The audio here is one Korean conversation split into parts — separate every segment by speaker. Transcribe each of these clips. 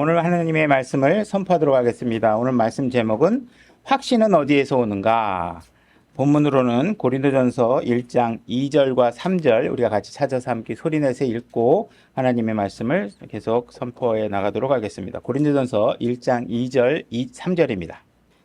Speaker 1: 오늘 하나님의 말씀을 선포하도록 하겠습니다. 오늘 말씀 제목은 확신은 어디에서 오는가? 본문으로는 고린도전서 1장 2절과 3절 우리가 같이 찾아서 함께 소리내서 읽고 하나님의 말씀을 계속 선포해 나가도록 하겠습니다. 고린도전서 1장 2절, 3절입니다.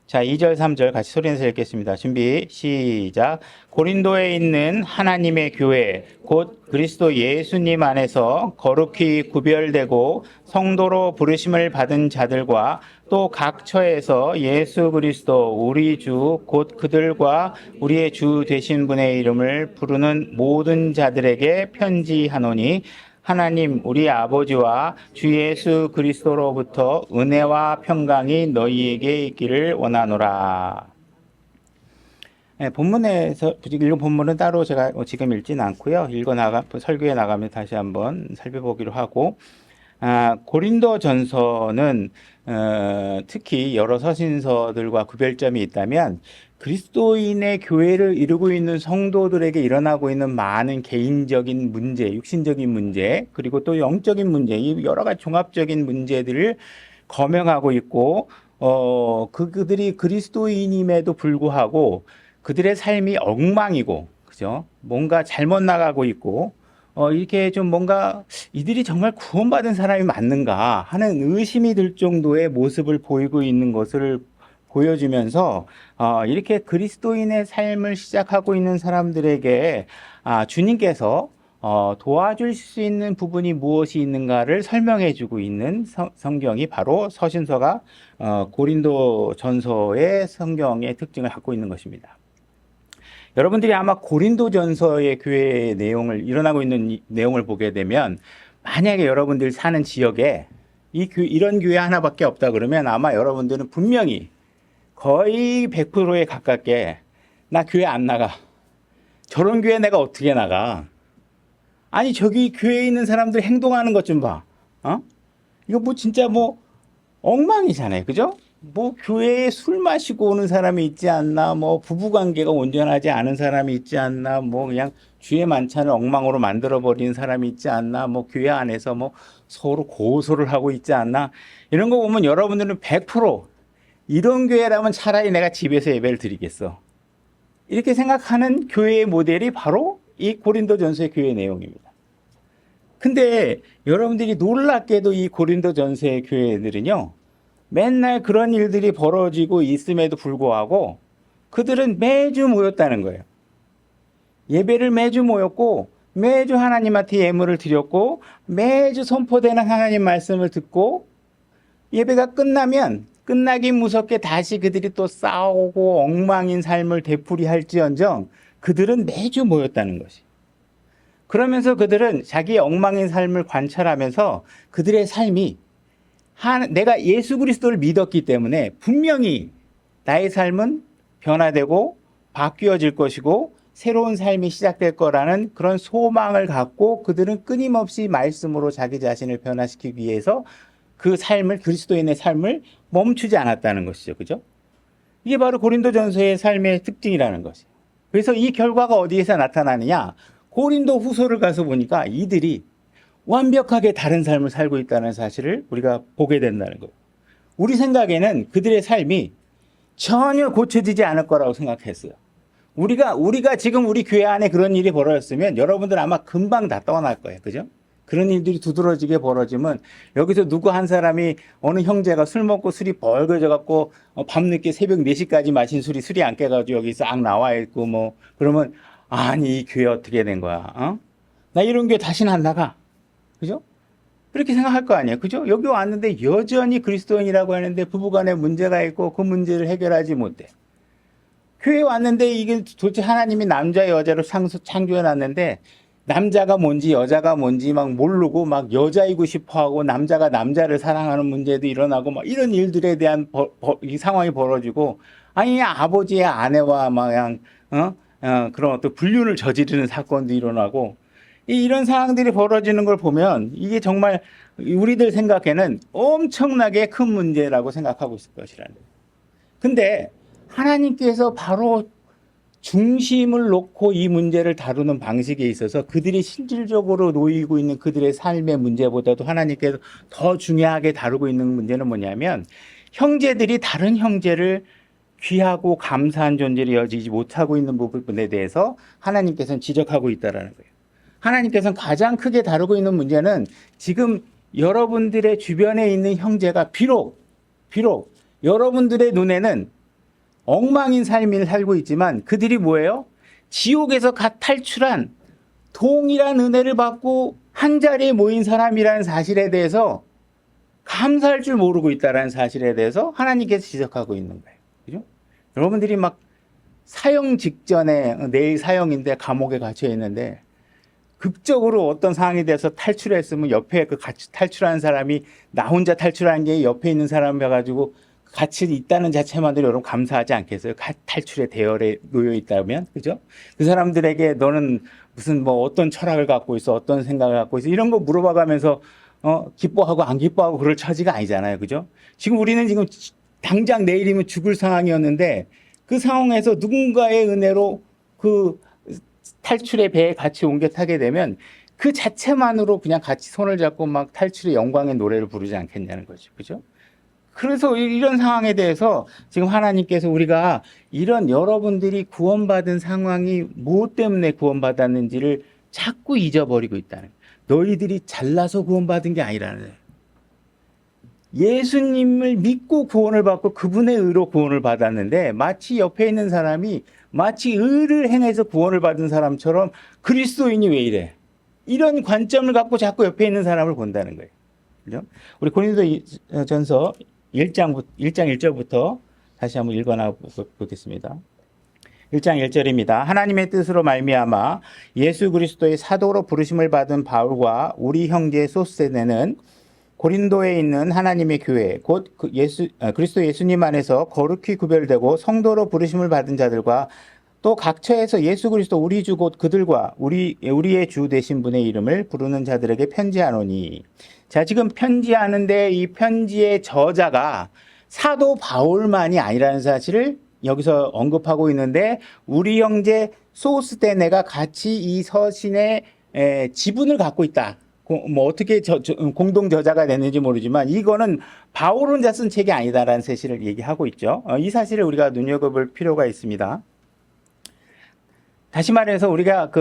Speaker 1: 자, 2절, 3절 같이 소리내서 읽겠습니다. 준비, 시작. 고린도에 있는 하나님의 교회, 곧 그리스도 예수님 안에서 거룩히 구별되고 성도로 부르심을 받은 자들과 또 각 처에서 예수 그리스도 우리 주, 곧 그들과 우리의 주 되신 분의 이름을 부르는 모든 자들에게 편지하노니 하나님 우리 아버지와 주 예수 그리스도로부터 은혜와 평강이 너희에게 있기를 원하노라. 네, 본문에서 읽은 본문은 따로 제가 지금 읽지는 않고요. 설교에 나가면 다시 한번 살펴보기로 하고, 고린도전서는 특히 여러 서신서들과 구별점이 있다면 그리스도인의 교회를 이루고 있는 성도들에게 일어나고 있는 많은 개인적인 문제, 육신적인 문제, 그리고 또 영적인 문제, 이 여러 가지 종합적인 문제들을 거명하고 있고, 그들이 그리스도인임에도 불구하고 그들의 삶이 엉망이고, 그죠? 뭔가 잘못 나가고 있고, 이렇게 좀 뭔가 이들이 정말 구원받은 사람이 맞는가 하는 의심이 들 정도의 모습을 보이고 있는 것을 보여주면서 이렇게 그리스도인의 삶을 시작하고 있는 사람들에게 주님께서 도와줄 수 있는 부분이 무엇이 있는가를 설명해 주고 있는 성경이 바로 서신서가 고린도전서의 성경의 특징을 갖고 있는 것입니다. 여러분들이 아마 고린도전서의 교회의 내용을 일어나고 있는 내용을 보게 되면 만약에 여러분들 사는 지역에 이런 교회 하나밖에 없다 그러면 아마 여러분들은 분명히 거의 100%에 가깝게 나 교회 안 나가. 저런 교회 내가 어떻게 나가? 아니 저기 교회에 있는 사람들 행동하는 것 좀 봐. 이거 뭐 진짜 뭐 엉망이잖아요. 그죠? 뭐 교회에 술 마시고 오는 사람이 있지 않나, 뭐 부부관계가 온전하지 않은 사람이 있지 않나, 뭐 그냥 주의 만찬을 엉망으로 만들어버리는 사람이 있지 않나, 뭐 교회 안에서 뭐 서로 고소를 하고 있지 않나, 이런 거 보면 여러분들은 100% 이런 교회라면 차라리 내가 집에서 예배를 드리겠어. 이렇게 생각하는 교회의 모델이 바로 이 고린도전서의 교회 내용입니다. 근데 여러분들이 놀랍게도 이 고린도전서의 교회들은요, 맨날 그런 일들이 벌어지고 있음에도 불구하고 그들은 매주 모였다는 거예요. 예배를 매주 모였고 매주 하나님한테 예물을 드렸고 매주 선포되는 하나님 말씀을 듣고 예배가 끝나기 무섭게 다시 그들이 또 싸우고 엉망인 삶을 되풀이할지언정 그들은 매주 모였다는 것이. 그러면서 그들은 자기의 엉망인 삶을 관찰하면서 그들의 삶이 내가 예수 그리스도를 믿었기 때문에 분명히 나의 삶은 변화되고 바뀌어질 것이고 새로운 삶이 시작될 거라는 그런 소망을 갖고 그들은 끊임없이 말씀으로 자기 자신을 변화시키기 위해서 그 삶을, 그리스도인의 삶을 멈추지 않았다는 것이죠. 그죠? 이게 바로 고린도전서의 삶의 특징이라는 것이에요. 그래서 이 결과가 어디에서 나타나느냐? 고린도 후서를 가서 보니까 이들이 완벽하게 다른 삶을 살고 있다는 사실을 우리가 보게 된다는 거예요. 우리 생각에는 그들의 삶이 전혀 고쳐지지 않을 거라고 생각했어요. 우리가 지금 우리 교회 안에 그런 일이 벌어졌으면 여러분들 아마 금방 다 떠날 거예요. 그죠? 그런 일들이 두드러지게 벌어지면 여기서 누구 한 사람이 어느 형제가 술 먹고 술이 벌거져 갖고 밤늦게 새벽 4시까지 마신 술이 안 깨가지고 여기 싹 나와 있고 뭐 그러면 아니 이 교회 어떻게 된 거야? 나 이런 교회 다시는 안 나가. 그죠? 그렇게 생각할 거 아니에요. 그죠? 여기 왔는데 여전히 그리스도인이라고 하는데 부부간에 문제가 있고 그 문제를 해결하지 못해. 교회에 왔는데 이게 도대체 하나님이 남자 여자로 창조해 놨는데 남자가 뭔지 여자가 뭔지 막 모르고 막 여자이고 싶어 하고 남자가 남자를 사랑하는 문제도 일어나고 막 이런 일들에 대한 이 상황이 벌어지고 아니 아버지의 아내와 막 그냥 그런 어떤 불륜을 저지르는 사건도 일어나고 이런 상황들이 벌어지는 걸 보면 이게 정말 우리들 생각에는 엄청나게 큰 문제라고 생각하고 있을 것이라는. 근데 하나님께서 바로 중심을 놓고 이 문제를 다루는 방식에 있어서 그들이 실질적으로 놓이고 있는 그들의 삶의 문제보다도 하나님께서 더 중요하게 다루고 있는 문제는 뭐냐면 형제들이 다른 형제를 귀하고 감사한 존재로 여기지 못하고 있는 부분에 대해서 하나님께서는 지적하고 있다는 거예요. 하나님께서는 가장 크게 다루고 있는 문제는 지금 여러분들의 주변에 있는 형제가 비록 여러분들의 눈에는 엉망인 삶을 살고 있지만 그들이 뭐예요? 지옥에서 갓 탈출한 동일한 은혜를 받고 한 자리에 모인 사람이라는 사실에 대해서 감사할 줄 모르고 있다는 사실에 대해서 하나님께서 지적하고 있는 거예요. 그죠? 여러분들이 막 사형 직전에 내일 사형인데 감옥에 갇혀 있는데 극적으로 어떤 상황에 대해서 탈출했으면 옆에 그 같이 탈출한 사람이 나 혼자 탈출한 게 옆에 있는 사람이라 가지고 같이 있다는 자체만으로 여러분 감사하지 않겠어요? 탈출의 대열에 놓여 있다면, 그죠? 그 사람들에게 너는 무슨 뭐 어떤 철학을 갖고 있어, 어떤 생각을 갖고 있어, 이런 거 물어봐가면서 기뻐하고 안 기뻐하고 그럴 처지가 아니잖아요, 그죠? 지금 우리는 지금 당장 내일이면 죽을 상황이었는데 그 상황에서 누군가의 은혜로 그 탈출의 배에 같이 옮겨 타게 되면 그 자체만으로 그냥 같이 손을 잡고 막 탈출의 영광의 노래를 부르지 않겠냐는 거죠, 그죠? 그래서 이런 상황에 대해서 지금 하나님께서 우리가 이런 여러분들이 구원받은 상황이 무엇 때문에 구원받았는지를 자꾸 잊어버리고 있다는 거예요. 너희들이 잘나서 구원받은 게 아니라는 거예요. 예수님을 믿고 구원을 받고 그분의 의로 구원을 받았는데 마치 옆에 있는 사람이 마치 의를 행해서 구원을 받은 사람처럼 그리스도인이 왜 이래? 이런 관점을 갖고 자꾸 옆에 있는 사람을 본다는 거예요. 그죠? 우리 고린도전서 1장 1절부터 다시 한번 읽어나 보겠습니다. 1장 1절입니다. 하나님의 뜻으로 말미암아 예수 그리스도의 사도로 부르심을 받은 바울과 우리 형제 소스데는 고린도에 있는 하나님의 교회 곧 그리스도 예수님 안에서 거룩히 구별되고 성도로 부르심을 받은 자들과 또 각처에서 예수 그리스도 우리 주 곧 그들과 우리의 주 되신 분의 이름을 부르는 자들에게 편지하노니. 자, 지금 편지하는데 이 편지의 저자가 사도 바울만이 아니라는 사실을 여기서 언급하고 있는데 우리 형제 소스데네가 같이 이 서신의 지분을 갖고 있다. 뭐 어떻게 공동 저자가 됐는지 모르지만 이거는 바울 혼자 쓴 책이 아니다라는 사실을 얘기하고 있죠. 이 사실을 우리가 눈여겨볼 필요가 있습니다. 다시 말해서 우리가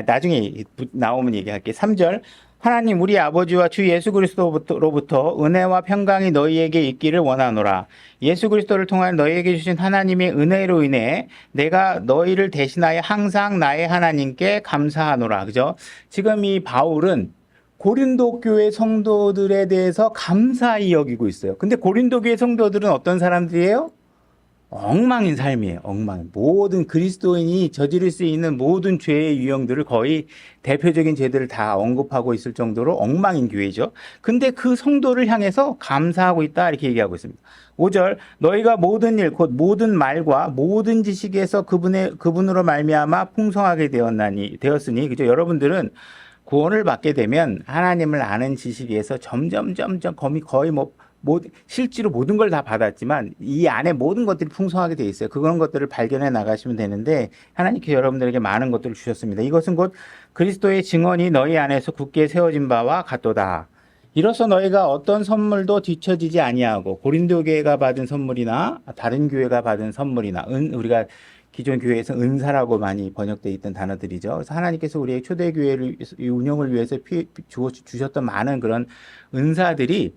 Speaker 1: 나중에 나오면 얘기할게요. 3절. 하나님 우리 아버지와 주 예수 그리스도로부터 은혜와 평강이 너희에게 있기를 원하노라. 예수 그리스도를 통하여 너희에게 주신 하나님의 은혜로 인해 내가 너희를 대신하여 항상 나의 하나님께 감사하노라. 그죠? 지금 이 바울은 고린도 교회 성도들에 대해서 감사히 여기고 있어요. 근데 고린도 교회 성도들은 어떤 사람들이에요? 엉망인 삶이에요. 엉망. 모든 그리스도인이 저지를 수 있는 모든 죄의 유형들을 거의 대표적인 죄들을 다 언급하고 있을 정도로 엉망인 교회죠. 근데 그 성도를 향해서 감사하고 있다 이렇게 얘기하고 있습니다. 5절 너희가 모든 일 곧 모든 말과 모든 지식에서 그분으로 말미암아 풍성하게 되었으니 그죠? 여러분들은 구원을 받게 되면 하나님을 아는 지식에서 점점 거의 실제로 모든 걸 다 받았지만 이 안에 모든 것들이 풍성하게 돼 있어요. 그런 것들을 발견해 나가시면 되는데 하나님께서 여러분들에게 많은 것들을 주셨습니다. 이것은 곧 그리스도의 증언이 너희 안에서 굳게 세워진 바와 같도다. 이로써 너희가 어떤 선물도 뒤처지지 아니하고 고린도 교회가 받은 선물이나 다른 교회가 받은 선물이나 우리가 기존 교회에서 은사라고 많이 번역되어 있던 단어들이죠. 그래서 하나님께서 우리의 초대교회를 운영을 위해서 주셨던 많은 그런 은사들이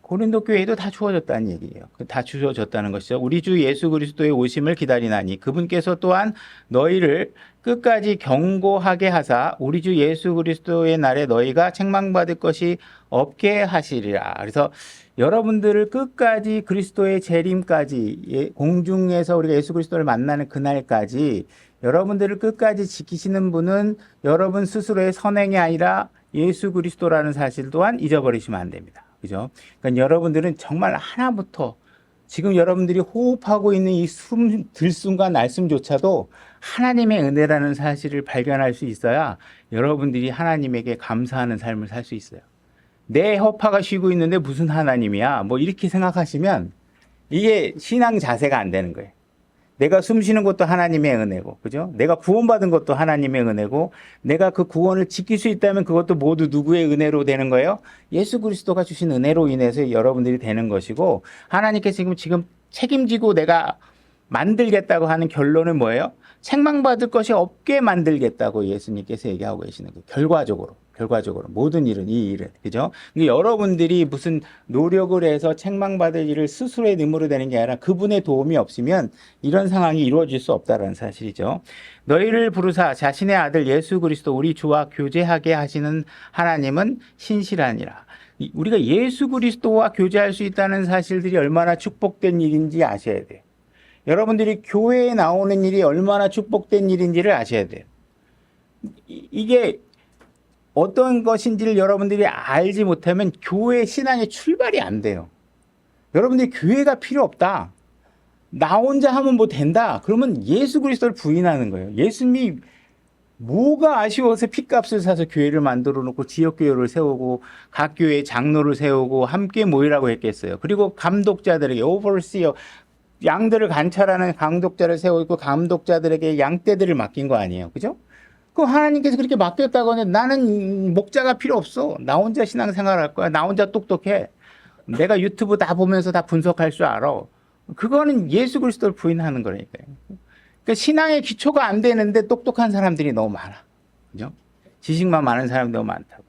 Speaker 1: 고린도 교회에도 다 주어졌다는 얘기예요. 다 주어졌다는 것이죠. 우리 주 예수 그리스도의 오심을 기다리나니 그분께서 또한 너희를 끝까지 경고하게 하사 우리 주 예수 그리스도의 날에 너희가 책망받을 것이 없게 하시리라. 그래서 여러분들을 끝까지 그리스도의 재림까지 공중에서 우리가 예수 그리스도를 만나는 그날까지 여러분들을 끝까지 지키시는 분은 여러분 스스로의 선행이 아니라 예수 그리스도라는 사실 또한 잊어버리시면 안 됩니다. 그죠? 그러니까 여러분들은 정말 하나부터 지금 여러분들이 호흡하고 있는 이 숨 들숨과 날숨조차도 하나님의 은혜라는 사실을 발견할 수 있어야 여러분들이 하나님에게 감사하는 삶을 살 수 있어요. 내 허파가 쉬고 있는데 무슨 하나님이야? 뭐 이렇게 생각하시면 이게 신앙 자세가 안 되는 거예요. 내가 숨 쉬는 것도 하나님의 은혜고, 그죠? 내가 구원받은 것도 하나님의 은혜고, 내가 그 구원을 지킬 수 있다면 그것도 모두 누구의 은혜로 되는 거예요? 예수 그리스도가 주신 은혜로 인해서 여러분들이 되는 것이고, 하나님께서 지금 책임지고 내가 만들겠다고 하는 결론은 뭐예요? 책망받을 것이 없게 만들겠다고 예수님께서 얘기하고 계시는 거예요. 결과적으로 모든 일은 이 일은, 그죠? 그러니까 여러분들이 무슨 노력을 해서 책망받을 일을 스스로의 능으로 되는 게 아니라 그분의 도움이 없으면 이런 상황이 이루어질 수 없다는 사실이죠. 너희를 부르사 자신의 아들 예수 그리스도 우리 주와 교제하게 하시는 하나님은 신실하니라. 우리가 예수 그리스도와 교제할 수 있다는 사실들이 얼마나 축복된 일인지 아셔야 돼요. 여러분들이 교회에 나오는 일이 얼마나 축복된 일인지를 아셔야 돼요. 이게 어떤 것인지를 여러분들이 알지 못하면 교회 신앙의 출발이 안 돼요. 여러분들이 교회가 필요 없다, 나 혼자 하면 뭐 된다, 그러면 예수 그리스도를 부인하는 거예요. 예수님이 뭐가 아쉬워서 핏값을 사서 교회를 만들어 놓고 지역교회를 세우고 각 교회에 장로를 세우고 함께 모이라고 했겠어요. 그리고 감독자들에게 오버시어, 양들을 관찰하는 감독자를 세우고 감독자들에게 양떼들을 맡긴 거 아니에요. 그죠? 그 하나님께서 그렇게 맡겼다고 하는데 나는 목자가 필요 없어, 나 혼자 신앙생활 할 거야, 나 혼자 똑똑해, 내가 유튜브 다 보면서 다 분석할 줄 알아. 그거는 예수 그리스도를 부인하는 거라니까요. 그러니까 신앙의 기초가 안 되는데 똑똑한 사람들이 너무 많아. 그죠? 지식만 많은 사람이 너무 많다고.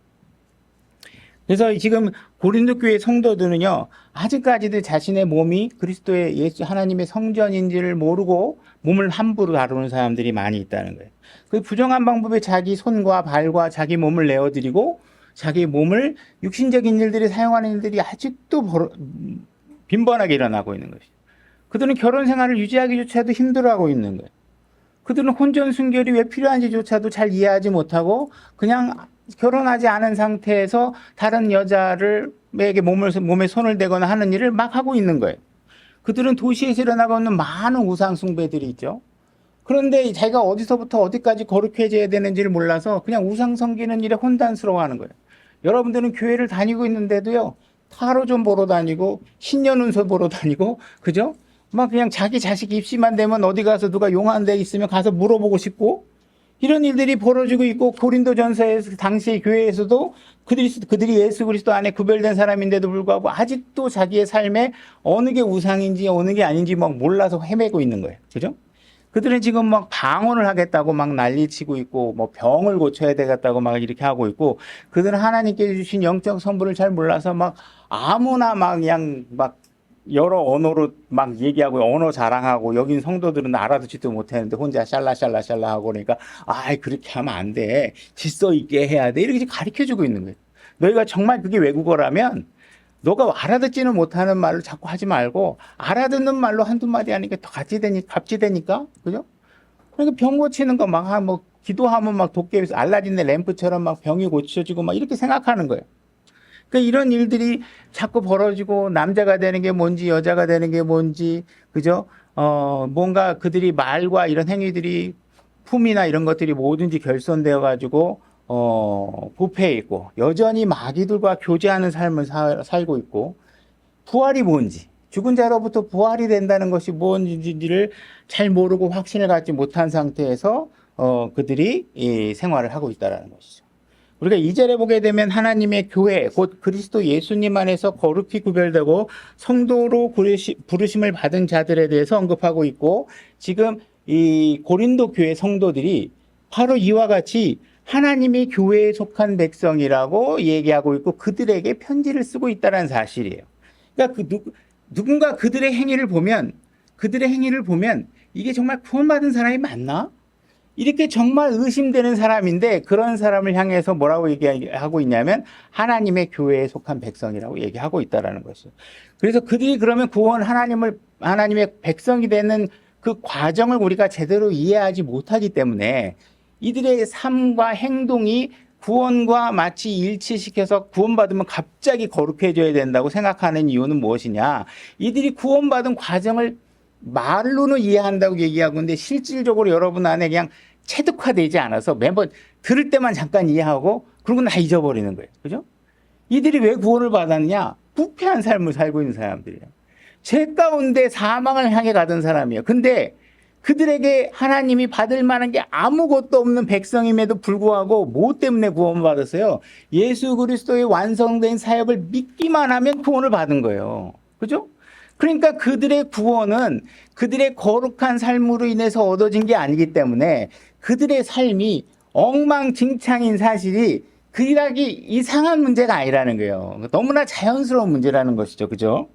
Speaker 1: 그래서 지금 고린도 교회 성도들은요, 아직까지도 자신의 몸이 그리스도의 예수 하나님의 성전인지를 모르고 몸을 함부로 다루는 사람들이 많이 있다는 거예요. 그 부정한 방법에 자기 손과 발과 자기 몸을 내어드리고 자기 몸을 육신적인 일들이 사용하는 일들이 아직도 빈번하게 일어나고 있는 것이죠. 그들은 결혼 생활을 유지하기조차도 힘들어하고 있는 거예요. 그들은 혼전 순결이 왜 필요한지조차도 잘 이해하지 못하고 그냥 결혼하지 않은 상태에서 다른 여자에게 몸에 손을 대거나 하는 일을 막 하고 있는 거예요. 그들은 도시에서 일어나고 있는 많은 우상 숭배들이 있죠. 그런데 자기가 어디서부터 어디까지 거룩해져야 되는지를 몰라서 그냥 우상 섬기는 일에 혼란스러워하는 거예요. 여러분들은 교회를 다니고 있는데도요, 타로 좀 보러 다니고 신년운서 보러 다니고, 그죠? 막 그냥 자기 자식 입시만 되면 어디 가서 누가 용한 데 있으면 가서 물어보고 싶고, 이런 일들이 벌어지고 있고, 고린도전서에서 당시의 교회에서도 그들이 예수 그리스도 안에 구별된 사람인데도 불구하고 아직도 자기의 삶에 어느 게 우상인지 어느 게 아닌지 막 몰라서 헤매고 있는 거예요. 그죠? 그들은 지금 막 방언을 하겠다고 막 난리치고 있고, 뭐 병을 고쳐야 되겠다고 막 이렇게 하고 있고, 그들은 하나님께 주신 영적 선물을 잘 몰라서 막 아무나 막 그냥 막 여러 언어로 막 얘기하고 언어 자랑하고, 여긴 성도들은 알아듣지도 못하는데 혼자 샬라샬라 하고, 그러니까 그렇게 하면 안 돼, 질서 있게 해야 돼, 이렇게 가르쳐주고 있는 거예요. 너희가 정말 그게 외국어라면 너가 알아듣지는 못하는 말로 자꾸 하지 말고 알아듣는 말로 한두 마디 하니까 더 갑지되니까, 그죠? 그러니까 병 고치는 거 막 뭐 기도하면 막 도깨비 알라딘의 램프처럼 막 병이 고쳐지고 막 이렇게 생각하는 거예요. 그러니까 이런 일들이 자꾸 벌어지고, 남자가 되는 게 뭔지 여자가 되는 게 뭔지, 그죠? 뭔가 그들이 말과 이런 행위들이, 품이나 이런 것들이 뭐든지 결손되어 가지고 부패해 있고, 여전히 마귀들과 교제하는 삶을 살고 있고, 부활이 뭔지, 죽은 자로부터 부활이 된다는 것이 뭔지를 잘 모르고 확신을 갖지 못한 상태에서 그들이 이 생활을 하고 있다는 것이죠. 우리가 2절에 보게 되면 하나님의 교회, 곧 그리스도 예수님 안에서 거룩히 구별되고 성도로 부르심을 받은 자들에 대해서 언급하고 있고, 지금 이 고린도 교회 성도들이 바로 이와 같이 하나님의 교회에 속한 백성이라고 얘기하고 있고, 그들에게 편지를 쓰고 있다는 사실이에요. 그러니까 누군가 그들의 행위를 보면 이게 정말 구원받은 사람이 맞나? 이렇게 정말 의심되는 사람인데, 그런 사람을 향해서 뭐라고 얘기하고 있냐면 하나님의 교회에 속한 백성이라고 얘기하고 있다는 것이죠. 그래서 그들이 그러면 하나님의 백성이 되는 그 과정을 우리가 제대로 이해하지 못하기 때문에 이들의 삶과 행동이 구원과 마치 일치시켜서 구원받으면 갑자기 거룩해져야 된다고 생각하는 이유는 무엇이냐? 이들이 구원받은 과정을 말로는 이해한다고 얘기하고 있는데 실질적으로 여러분 안에 그냥 체득화되지 않아서 매번 들을 때만 잠깐 이해하고 그러고 다 잊어버리는 거예요. 그죠? 이들이 왜 구원을 받았느냐? 부패한 삶을 살고 있는 사람들이에요. 죄 가운데 사망을 향해 가던 사람이에요. 근데 그들에게 하나님이 받을 만한 게 아무것도 없는 백성임에도 불구하고 뭐 때문에 구원을 받았어요? 예수 그리스도의 완성된 사역을 믿기만 하면 구원을 받은 거예요. 그죠? 그러니까 그들의 구원은 그들의 거룩한 삶으로 인해서 얻어진 게 아니기 때문에 그들의 삶이 엉망진창인 사실이 그닥이 이상한 문제가 아니라는 거예요. 너무나 자연스러운 문제라는 것이죠. 그죠?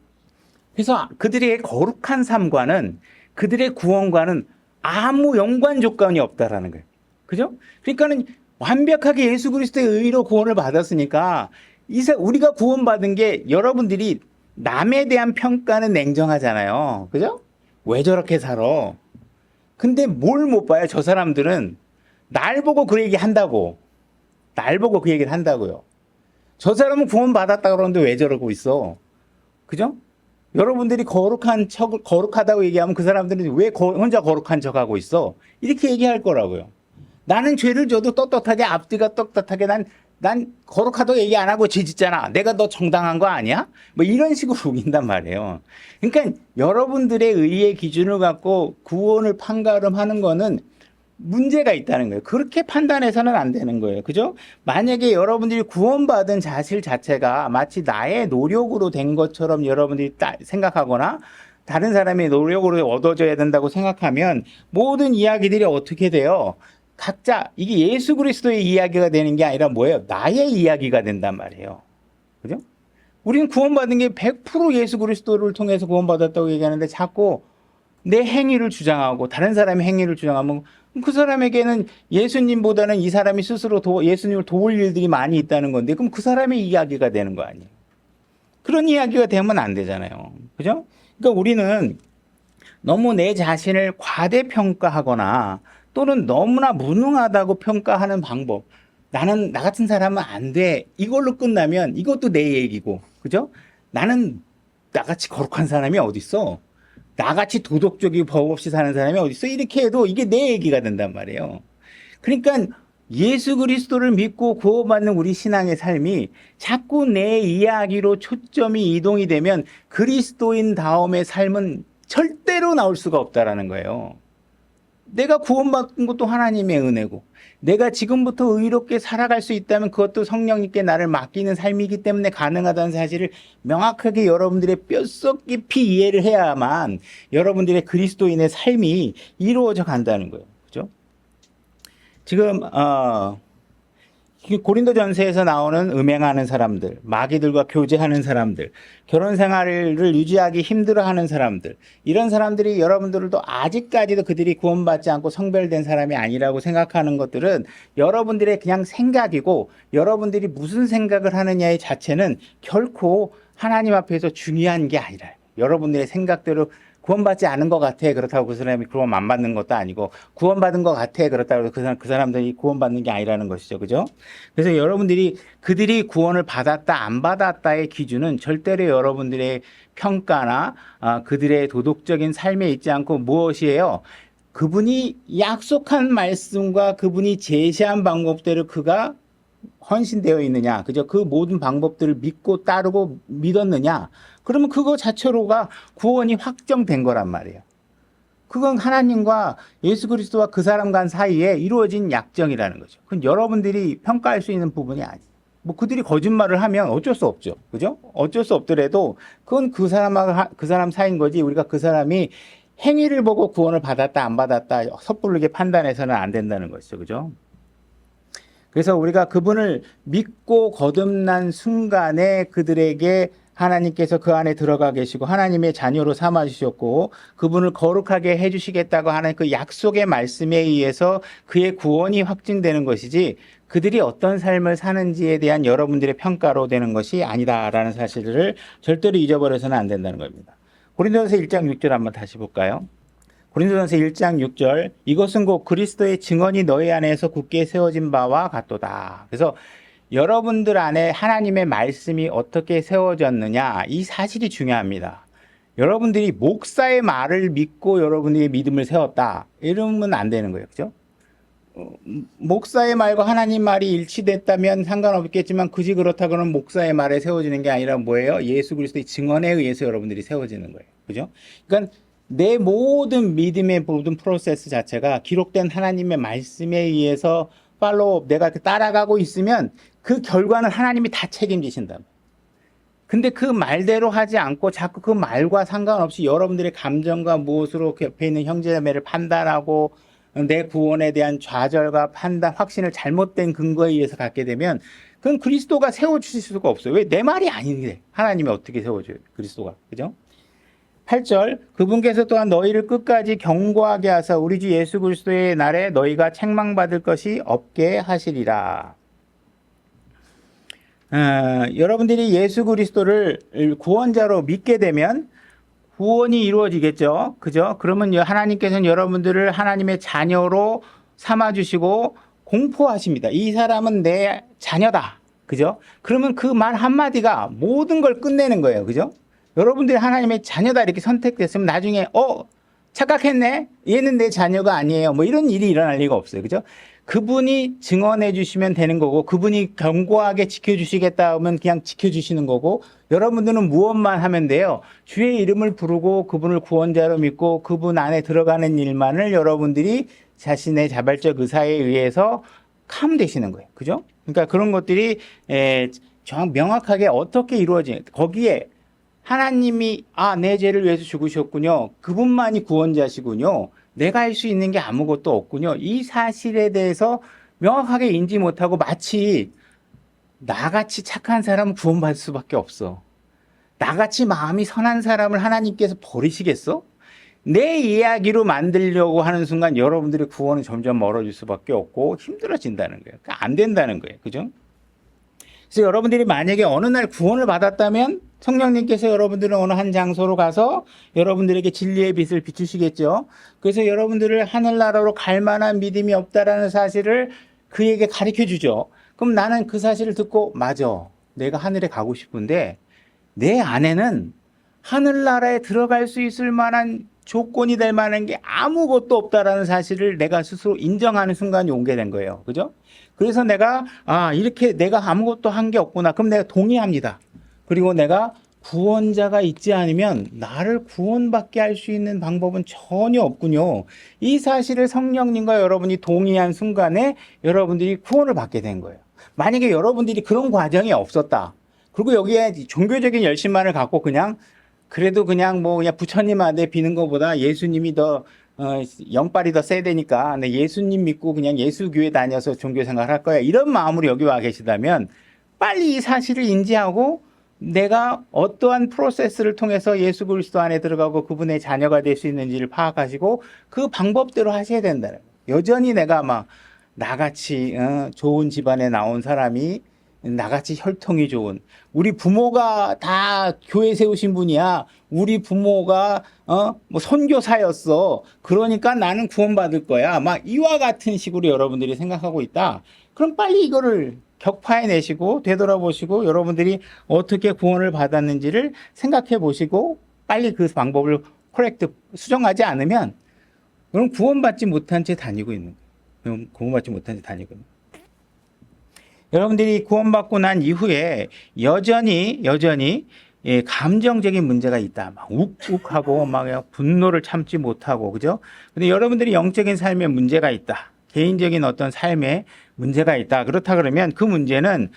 Speaker 1: 그래서 그들의 거룩한 삶과는 그들의 구원과는 아무 연관 조건이 없다라는 거예요. 그죠? 그러니까는 완벽하게 예수 그리스도의 의로 구원을 받았으니까 우리가 구원받은 게 여러분들이 남에 대한 평가는 냉정하잖아요. 그죠? 왜 저렇게 살아? 근데 뭘 못 봐요? 저 사람들은 날 보고 그 얘기 한다고. 날 보고 그 얘기를 한다고요. 저 사람은 구원받았다 그러는데 왜 저러고 있어? 그죠? 여러분들이 거룩하다고 얘기하면 그 사람들은 왜 혼자 거룩한 척 하고 있어? 이렇게 얘기할 거라고요. 나는 죄를 져도 떳떳하게 앞뒤가 떳떳하게 난 거룩하다고 얘기 안 하고 죄 짓잖아. 내가 너 정당한 거 아니야? 뭐 이런 식으로 우긴단 말이에요. 그러니까 여러분들의 의의 기준을 갖고 구원을 판가름하는 거는 문제가 있다는 거예요. 그렇게 판단해서는 안 되는 거예요. 그죠? 만약에 여러분들이 구원받은 사실 자체가 마치 나의 노력으로 된 것처럼 여러분들이 생각하거나 다른 사람의 노력으로 얻어져야 된다고 생각하면 모든 이야기들이 어떻게 돼요? 각자 이게 예수 그리스도의 이야기가 되는 게 아니라 뭐예요? 나의 이야기가 된단 말이에요. 그죠? 우리는 구원받은 게 100% 예수 그리스도를 통해서 구원받았다고 얘기하는데 자꾸 내 행위를 주장하고 다른 사람의 행위를 주장하면 그 사람에게는 예수님보다는 이 사람이 스스로 예수님을 도울 일들이 많이 있다는 건데 그럼 그 사람의 이야기가 되는 거 아니에요. 그런 이야기가 되면 안 되잖아요. 그죠? 그러니까 우리는 너무 내 자신을 과대평가하거나 또는 너무나 무능하다고 평가하는 방법. 나는 나 같은 사람은 안 돼. 이걸로 끝나면 이것도 내 얘기고. 그죠? 나는 나같이 거룩한 사람이 어딨어? 나같이 도덕적이고 법 없이 사는 사람이 어딨어? 이렇게 해도 이게 내 얘기가 된단 말이에요. 그러니까 예수 그리스도를 믿고 구원받는 우리 신앙의 삶이 자꾸 내 이야기로 초점이 이동이 되면 그리스도인 다음의 삶은 절대로 나올 수가 없다라는 거예요. 내가 구원받은 것도 하나님의 은혜고 내가 지금부터 의롭게 살아갈 수 있다면 그것도 성령님께 나를 맡기는 삶이기 때문에 가능하다는 사실을 명확하게 여러분들의 뼛속 깊이 이해를 해야만 여러분들의 그리스도인의 삶이 이루어져 간다는 거예요. 그죠? 지금 고린도전서에서 나오는 음행하는 사람들, 마귀들과 교제하는 사람들, 결혼 생활을 유지하기 힘들어하는 사람들, 이런 사람들이 여러분들도 아직까지도 그들이 구원받지 않고 성별된 사람이 아니라고 생각하는 것들은 여러분들의 그냥 생각이고 여러분들이 무슨 생각을 하느냐의 자체는 결코 하나님 앞에서 중요한 게 아니라 여러분들의 생각대로 구원받지 않은 것 같아. 그렇다고 그 사람이 구원 안 받는 것도 아니고 구원받은 것 같아. 그렇다고 그 사람들이 구원받는 게 아니라는 것이죠. 그죠? 그래서 여러분들이 그들이 구원을 받았다 안 받았다의 기준은 절대로 여러분들의 평가나 그들의 도덕적인 삶에 있지 않고 무엇이에요? 그분이 약속한 말씀과 그분이 제시한 방법대로 그가 헌신되어 있느냐, 그죠? 그 모든 방법들을 믿고 따르고 믿었느냐, 그러면 그거 자체로가 구원이 확정된 거란 말이에요. 그건 하나님과 예수 그리스도와 그 사람 간 사이에 이루어진 약정이라는 거죠. 그건 여러분들이 평가할 수 있는 부분이 아니에요. 뭐 그들이 거짓말을 하면 어쩔 수 없죠. 그죠? 어쩔 수 없더라도 그건 그 사람 사이인 거지 우리가 그 사람이 행위를 보고 구원을 받았다 안 받았다 섣부르게 판단해서는 안 된다는 것이죠. 그죠? 그래서 우리가 그분을 믿고 거듭난 순간에 그들에게 하나님께서 그 안에 들어가 계시고 하나님의 자녀로 삼아 주셨고 그분을 거룩하게 해 주시겠다고 하는 그 약속의 말씀에 의해서 그의 구원이 확증되는 것이지 그들이 어떤 삶을 사는지에 대한 여러분들의 평가로 되는 것이 아니다라는 사실을 절대로 잊어버려서는 안 된다는 겁니다. 고린도전서 1장 6절 한번 다시 볼까요? 고린도전서 1장 6절 이것은 곧 그리스도의 증언이 너희 안에서 굳게 세워진 바와 같도다. 그래서 여러분들 안에 하나님의 말씀이 어떻게 세워졌느냐 이 사실이 중요합니다. 여러분들이 목사의 말을 믿고 여러분들의 믿음을 세웠다 이러면 안 되는 거예요. 그죠? 목사의 말과 하나님 말이 일치됐다면 상관없겠지만 굳이 그렇다고는 목사의 말에 세워지는 게 아니라 뭐예요? 예수 그리스도의 증언에 의해서 여러분들이 세워지는 거예요. 그죠? 그러니까 내 모든 믿음의 모든 프로세스 자체가 기록된 하나님의 말씀에 의해서 팔로우 내가 따라가고 있으면 그 결과는 하나님이 다 책임지신다. 근데 그 말대로 하지 않고 자꾸 그 말과 상관없이 여러분들의 감정과 무엇으로 그 옆에 있는 형제자매를 판단하고 내 구원에 대한 좌절과 판단, 확신을 잘못된 근거에 의해서 갖게 되면 그건 그리스도가 세워주실 수가 없어요. 왜? 내 말이 아닌데 하나님이 어떻게 세워줘요? 그리스도가. 그죠? 8절 그분께서 또한 너희를 끝까지 경고하게 하사 우리 주 예수 그리스도의 날에 너희가 책망받을 것이 없게 하시리라. 여러분들이 예수 그리스도를 구원자로 믿게 되면 구원이 이루어지겠죠. 그죠? 그러면 하나님께서는 여러분들을 하나님의 자녀로 삼아주시고 공포하십니다. 이 사람은 내 자녀다. 그죠? 그러면 그 말 한마디가 모든 걸 끝내는 거예요. 그죠? 여러분들이 하나님의 자녀다 이렇게 선택됐으면 나중에 착각했네? 얘는 내 자녀가 아니에요. 뭐 이런 일이 일어날 리가 없어요. 그죠? 그분이 증언해 주시면 되는 거고 그분이 견고하게 지켜주시겠다 하면 그냥 지켜주시는 거고 여러분들은 무엇만 하면 돼요. 주의 이름을 부르고 그분을 구원자로 믿고 그분 안에 들어가는 일만을 여러분들이 자신의 자발적 의사에 의해서 감되시는 거예요. 그죠? 그러니까 그런 것들이 명확하게 어떻게 이루어지냐. 거기에 하나님이 내 죄를 위해서 죽으셨군요. 그분만이 구원자시군요. 내가 할 수 있는 게 아무것도 없군요. 이 사실에 대해서 명확하게 인지 못하고 마치 나같이 착한 사람은 구원받을 수밖에 없어. 나같이 마음이 선한 사람을 하나님께서 버리시겠어? 내 이야기로 만들려고 하는 순간 여러분들의 구원은 점점 멀어질 수밖에 없고 힘들어진다는 거예요. 그러니까 안 된다는 거예요. 그죠? 그래서 여러분들이 만약에 어느 날 구원을 받았다면 성령님께서 여러분들은 어느 한 장소로 가서 여러분들에게 진리의 빛을 비추시겠죠. 그래서 여러분들을 하늘나라로 갈 만한 믿음이 없다라는 사실을 그에게 가르쳐 주죠. 그럼 나는 그 사실을 듣고 맞아. 내가 하늘에 가고 싶은데 내 안에는 하늘나라에 들어갈 수 있을 만한 조건이 될 만한 게 아무것도 없다라는 사실을 내가 스스로 인정하는 순간이 오게 된 거예요. 그죠? 그래서 내가 이렇게 내가 아무것도 한 게 없구나. 그럼 내가 동의합니다. 그리고 내가 구원자가 있지 않으면 나를 구원받게 할 수 있는 방법은 전혀 없군요. 이 사실을 성령님과 여러분이 동의한 순간에 여러분들이 구원을 받게 된 거예요. 만약에 여러분들이 그런 과정이 없었다. 그리고 여기에 종교적인 열심만을 갖고 그래도 그냥 부처님한테 비는 것보다 예수님이 더 영빨이 더 세대니까 예수님 믿고 그냥 예수교회 다녀서 종교생활 할 거야. 이런 마음으로 여기 와 계시다면 빨리 이 사실을 인지하고 내가 어떠한 프로세스를 통해서 예수 그리스도 안에 들어가고 그분의 자녀가 될 수 있는지를 파악하시고 그 방법대로 하셔야 된다는 거예요. 여전히 내가 나같이 좋은 집안에 나온 사람이 나같이 혈통이 좋은 우리 부모가 다 교회 세우신 분이야. 우리 부모가 선교사였어. 그러니까 나는 구원받을 거야. 이와 같은 식으로 여러분들이 생각하고 있다. 그럼 빨리 이거를 격파해내시고 되돌아보시고 여러분들이 어떻게 구원을 받았는지를 생각해 보시고 빨리 그 방법을 수정하지 않으면 그럼 구원받지 못한 채 다니고 있는 거예요. 구원받지 못한 채 다니고 있는 거예요. 여러분들이 구원받고 난 이후에 여전히 감정적인 문제가 있다. 욱욱하고 분노를 참지 못하고 그죠? 근데 여러분들이 영적인 삶에 문제가 있다. 개인적인 어떤 삶에 문제가 있다. 그렇다 그러면 그 문제는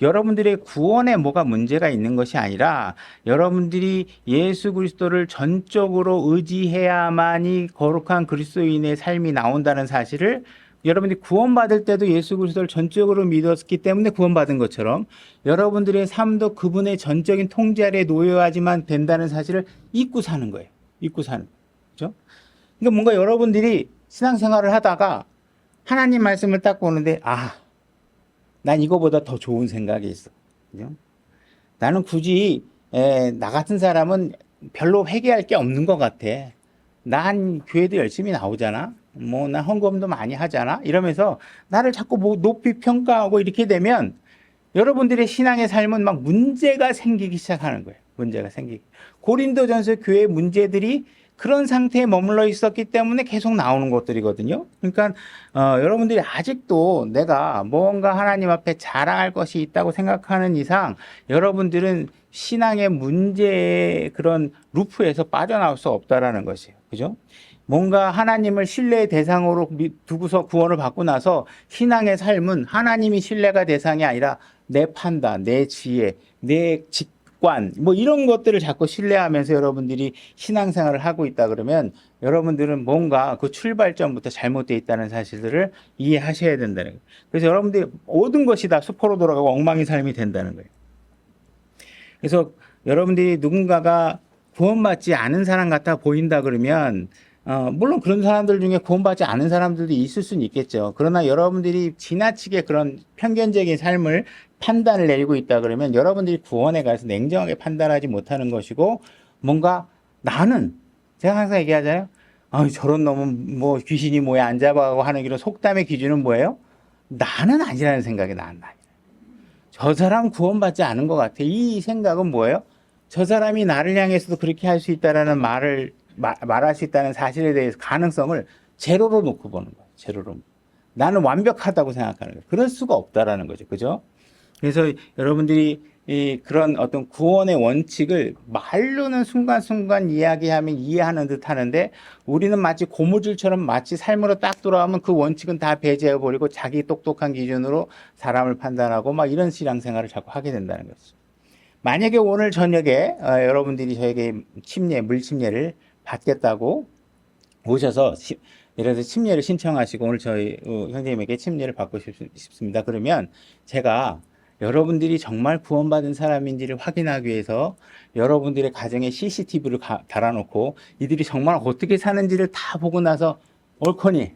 Speaker 1: 여러분들의 구원에 뭐가 문제가 있는 것이 아니라 여러분들이 예수 그리스도를 전적으로 의지해야만이 거룩한 그리스도인의 삶이 나온다는 사실을 여러분들이 구원받을 때도 예수 그리스도를 전적으로 믿었기 때문에 구원받은 것처럼 여러분들의 삶도 그분의 전적인 통제 아래 놓여야지만 된다는 사실을 잊고 사는 거예요. 잊고 사는 거예요. 그렇죠? 그러니까 뭔가 여러분들이 신앙생활을 하다가 하나님 말씀을 딱 보는데 난 이거보다 더 좋은 생각이 있어. 그죠? 나는 굳이 나 같은 사람은 별로 회개할 게 없는 것 같아. 난 교회도 열심히 나오잖아. 나 헌금도 많이 하잖아. 이러면서 나를 자꾸 높이 평가하고 이렇게 되면 여러분들의 신앙의 삶은 문제가 생기기 시작하는 거예요. 문제가 생기기. 고린도전서 교회 문제들이 그런 상태에 머물러 있었기 때문에 계속 나오는 것들이거든요. 그러니까 여러분들이 아직도 내가 뭔가 하나님 앞에 자랑할 것이 있다고 생각하는 이상 여러분들은 신앙의 문제의 그런 루프에서 빠져나올 수 없다라는 것이에요. 그죠? 뭔가 하나님을 신뢰의 대상으로 두고서 구원을 받고 나서 신앙의 삶은 하나님이 신뢰가 대상이 아니라 내 판단, 내 지혜, 내 직관 뭐 이런 것들을 자꾸 신뢰하면서 여러분들이 신앙생활을 하고 있다 그러면 여러분들은 뭔가 그 출발점부터 잘못되어 있다는 사실들을 이해하셔야 된다는 거예요. 그래서 여러분들이 모든 것이 다 수포로 돌아가고 엉망인 삶이 된다는 거예요. 그래서 여러분들이 누군가가 구원받지 않은 사람 같아 보인다 그러면 물론 그런 사람들 중에 구원받지 않은 사람들도 있을 수는 있겠죠. 그러나 여러분들이 지나치게 그런 편견적인 삶을 판단을 내리고 있다 그러면 여러분들이 구원에 가서 냉정하게 판단하지 못하는 것이고 뭔가 나는 제가 항상 얘기하잖아요. 저런 놈은 뭐 귀신이 뭐야 안 잡아가고 하는 이런 속담의 기준은 뭐예요? 나는 아니라는 생각이 난다. 저 사람 구원받지 않은 것 같아. 이 생각은 뭐예요? 저 사람이 나를 향해서도 그렇게 할 수 있다라는 말할 수 있다는 사실에 대해서 가능성을 제로로 놓고 보는 거예요. 제로로. 나는 완벽하다고 생각하는 거예요. 그럴 수가 없다라는 거죠. 그죠? 그래서 여러분들이 그런 어떤 구원의 원칙을 말로는 순간순간 이야기하면 이해하는 듯 하는데 우리는 마치 고무줄처럼 마치 삶으로 딱 돌아오면 그 원칙은 다 배제해버리고 자기 똑똑한 기준으로 사람을 판단하고 막 이런 신앙생활을 자꾸 하게 된다는 거죠. 만약에 오늘 저녁에 여러분들이 저에게 물침례를 받겠다고 오셔서 예를 들어서 침례를 신청하시고 오늘 저희 형제님에게 침례를 받고 싶습니다. 그러면 제가 여러분들이 정말 구원받은 사람인지를 확인하기 위해서 여러분들의 가정에 CCTV를 달아놓고 이들이 정말 어떻게 사는지를 다 보고 나서 옳거니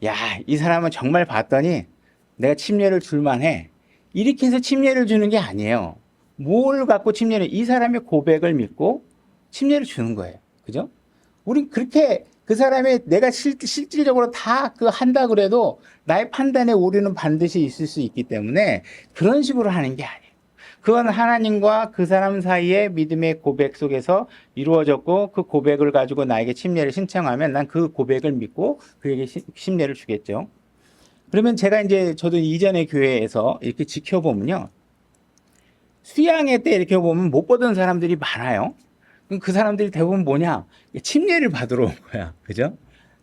Speaker 1: 야, 이 사람은 정말 봤더니 내가 침례를 줄만해. 이렇게 해서 침례를 주는 게 아니에요. 뭘 갖고 이 사람의 고백을 믿고 침례를 주는 거예요. 그죠? 우린 그렇게 그 사람의 내가 실질적으로 다 한다 그래도 나의 판단에 오류는 반드시 있을 수 있기 때문에 그런 식으로 하는 게 아니에요. 그건 하나님과 그 사람 사이의 믿음의 고백 속에서 이루어졌고 그 고백을 가지고 나에게 침례를 신청하면 난 그 고백을 믿고 그에게 침례를 주겠죠. 그러면 제가 저도 이전의 교회에서 이렇게 지켜보면요. 수양회 때 이렇게 보면 못 보던 사람들이 많아요. 그 사람들이 대부분 뭐냐? 침례를 받으러 온 거야. 그죠?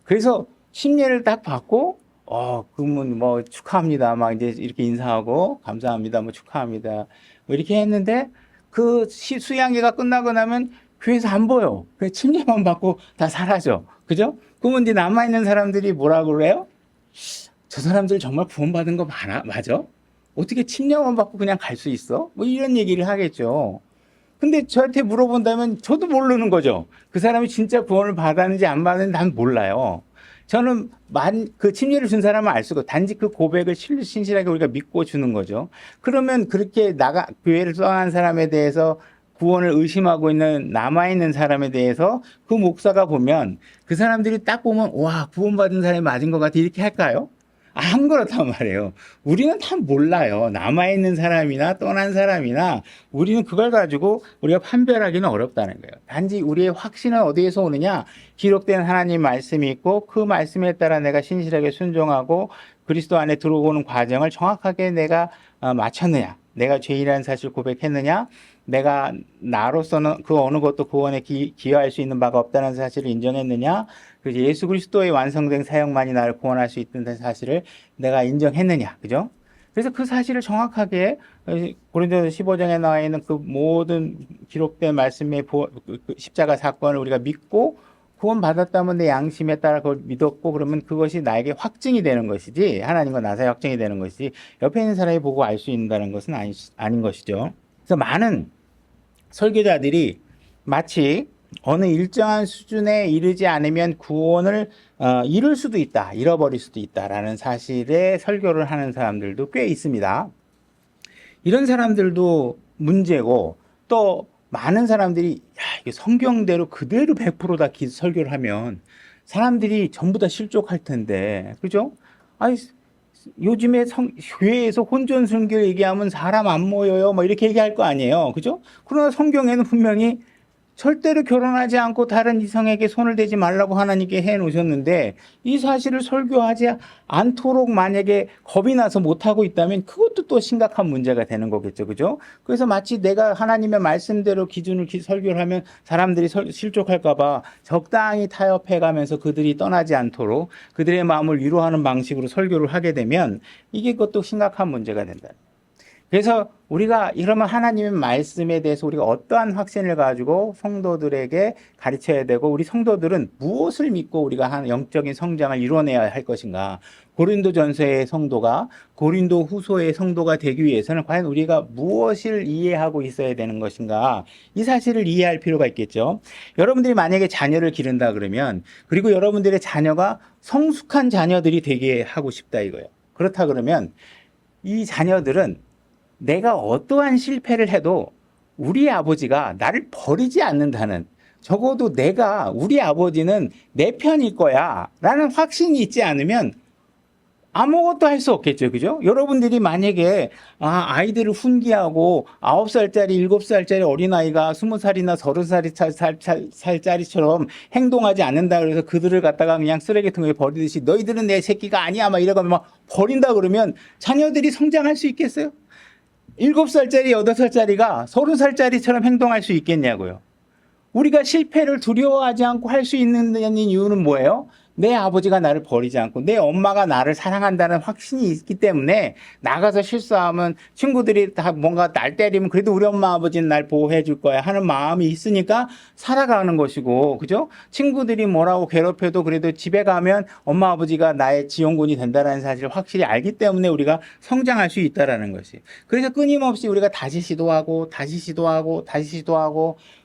Speaker 1: 그래서 침례를 딱 받고, 그러면 뭐 축하합니다. 막 이제 이렇게 인사하고, 감사합니다. 뭐 축하합니다. 뭐 이렇게 했는데, 그 수양회가 끝나고 나면 교회에서 안 보여. 그래서 침례만 받고 다 사라져. 그죠? 그러면 이제 남아있는 사람들이 뭐라고 그래요? 저 사람들 정말 구원받은 거 맞아? 어떻게 침례만 받고 그냥 갈 수 있어? 뭐 이런 얘기를 하겠죠. 근데 저한테 물어본다면 저도 모르는 거죠. 그 사람이 진짜 구원을 받았는지 안 받았는지 난 몰라요. 저는 그 침례를 준 사람은 알 수가 단지 그 고백을 신실하게 우리가 믿고 주는 거죠. 그러면 그렇게 교회를 떠난 사람에 대해서 구원을 의심하고 있는 남아있는 사람에 대해서 그 목사가 보면 그 사람들이 딱 보면 와 구원받은 사람이 맞은 것 같아 이렇게 할까요? 안 그렇단 말이에요. 우리는 다 몰라요. 남아있는 사람이나 떠난 사람이나 우리는 그걸 가지고 우리가 판별하기는 어렵다는 거예요. 단지 우리의 확신은 어디에서 오느냐? 기록된 하나님 말씀이 있고 그 말씀에 따라 내가 신실하게 순종하고 그리스도 안에 들어오는 과정을 정확하게 내가 마쳤느냐? 내가 죄인이라는 사실을 고백했느냐? 내가 나로서는 그 어느 것도 구원에 기여할 수 있는 바가 없다는 사실을 인정했느냐? 그래서 예수 그리스도의 완성된 사역만이 나를 구원할 수 있다는 사실을 내가 인정했느냐? 그죠? 그래서 그 사실을 정확하게 고린도서 15장에 나와 있는 그 모든 기록된 말씀의 십자가 사건을 우리가 믿고 구원받았다면 내 양심에 따라 그걸 믿었고 그러면 그것이 나에게 확증이 되는 것이지 하나님과 나 사이 확증이 되는 것이지 옆에 있는 사람이 보고 알 수 있다는 것은 아닌 것이죠. 그래서 많은 설교자들이 마치 어느 일정한 수준에 이르지 않으면 구원을 잃을 수도 있다, 잃어버릴 수도 있다라는 사실에 설교를 하는 사람들도 꽤 있습니다. 이런 사람들도 문제고 또 많은 사람들이 이게 성경대로 그대로 100%다 설교를 하면 사람들이 전부 다 실족할 텐데, 그죠? 아니 요즘에 교회에서 혼전순교 얘기하면 사람 안 모여요, 뭐 이렇게 얘기할 거 아니에요, 그죠? 그러나 성경에는 분명히 절대로 결혼하지 않고 다른 이성에게 손을 대지 말라고 하나님께 해 놓으셨는데 이 사실을 설교하지 않도록 만약에 겁이 나서 못하고 있다면 그것도 또 심각한 문제가 되는 거겠죠. 그죠? 그래서 마치 내가 하나님의 말씀대로 기준을 설교를 하면 사람들이 실족할까 봐 적당히 타협해 가면서 그들이 떠나지 않도록 그들의 마음을 위로하는 방식으로 설교를 하게 되면 이게 그것도 심각한 문제가 된다. 그래서 우리가 이러면 하나님의 말씀에 대해서 우리가 어떠한 확신을 가지고 성도들에게 가르쳐야 되고 우리 성도들은 무엇을 믿고 우리가 영적인 성장을 이뤄내야 할 것인가. 고린도전서의 성도가 고린도 후서의 성도가 되기 위해서는 과연 우리가 무엇을 이해하고 있어야 되는 것인가. 이 사실을 이해할 필요가 있겠죠. 여러분들이 만약에 자녀를 기른다 그러면 그리고 여러분들의 자녀가 성숙한 자녀들이 되게 하고 싶다 이거예요. 그렇다 그러면 이 자녀들은 내가 어떠한 실패를 해도 우리 아버지가 나를 버리지 않는다는 적어도 우리 아버지는 내 편일 거야 라는 확신이 있지 않으면 아무것도 할 수 없겠죠. 그죠? 여러분들이 만약에 아이들을 훈계하고 9살짜리, 7살짜리 어린아이가 20살이나 30살짜리처럼 행동하지 않는다 그래서 그들을 갖다가 그냥 쓰레기통에 버리듯이 너희들은 내 새끼가 아니야 막 이러고 막 버린다 그러면 자녀들이 성장할 수 있겠어요? 7살짜리, 8살짜리가 30살짜리처럼 행동할 수 있겠냐고요. 우리가 실패를 두려워하지 않고 할 수 있는 이유는 뭐예요? 내 아버지가 나를 버리지 않고 내 엄마가 나를 사랑한다는 확신이 있기 때문에 나가서 실수하면 친구들이 다 뭔가 날 때리면 그래도 우리 엄마 아버지는 날 보호해 줄 거야 하는 마음이 있으니까 살아가는 것이고, 그죠? 친구들이 뭐라고 괴롭혀도 그래도 집에 가면 엄마 아버지가 나의 지원군이 된다는 사실을 확실히 알기 때문에 우리가 성장할 수 있다라는 것이. 그래서 끊임없이 우리가 다시 시도하고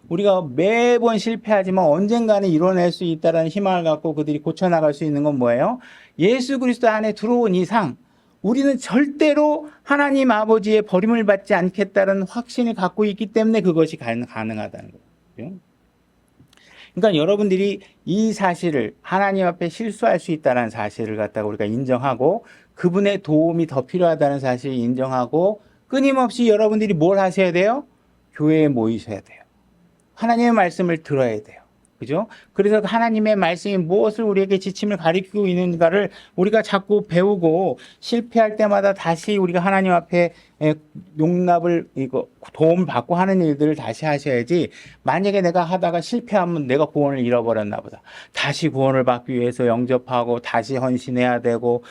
Speaker 1: 우리가 매번 실패하지만 언젠가는 이뤄낼 수 있다는 희망을 갖고 그들이 고쳐나갈 수 있는 건 뭐예요? 예수 그리스도 안에 들어온 이상 우리는 절대로 하나님 아버지의 버림을 받지 않겠다는 확신을 갖고 있기 때문에 그것이 가능하다는 거예요. 그러니까 여러분들이 이 사실을 하나님 앞에 실수할 수 있다는 사실을 갖다가 우리가 인정하고 그분의 도움이 더 필요하다는 사실을 인정하고 끊임없이 여러분들이 뭘 하셔야 돼요? 교회에 모이셔야 돼요. 하나님의 말씀을 들어야 돼요. 그죠? 그래서 하나님의 말씀이 무엇을 우리에게 지침을 가리키고 있는가를 우리가 자꾸 배우고 실패할 때마다 다시 우리가 하나님 앞에 용납을 도움을 받고 하는 일들을 다시 하셔야지. 만약에 내가 하다가 실패하면 내가 구원을 잃어버렸나 보다. 다시 구원을 받기 위해서 영접하고 다시 헌신해야 되고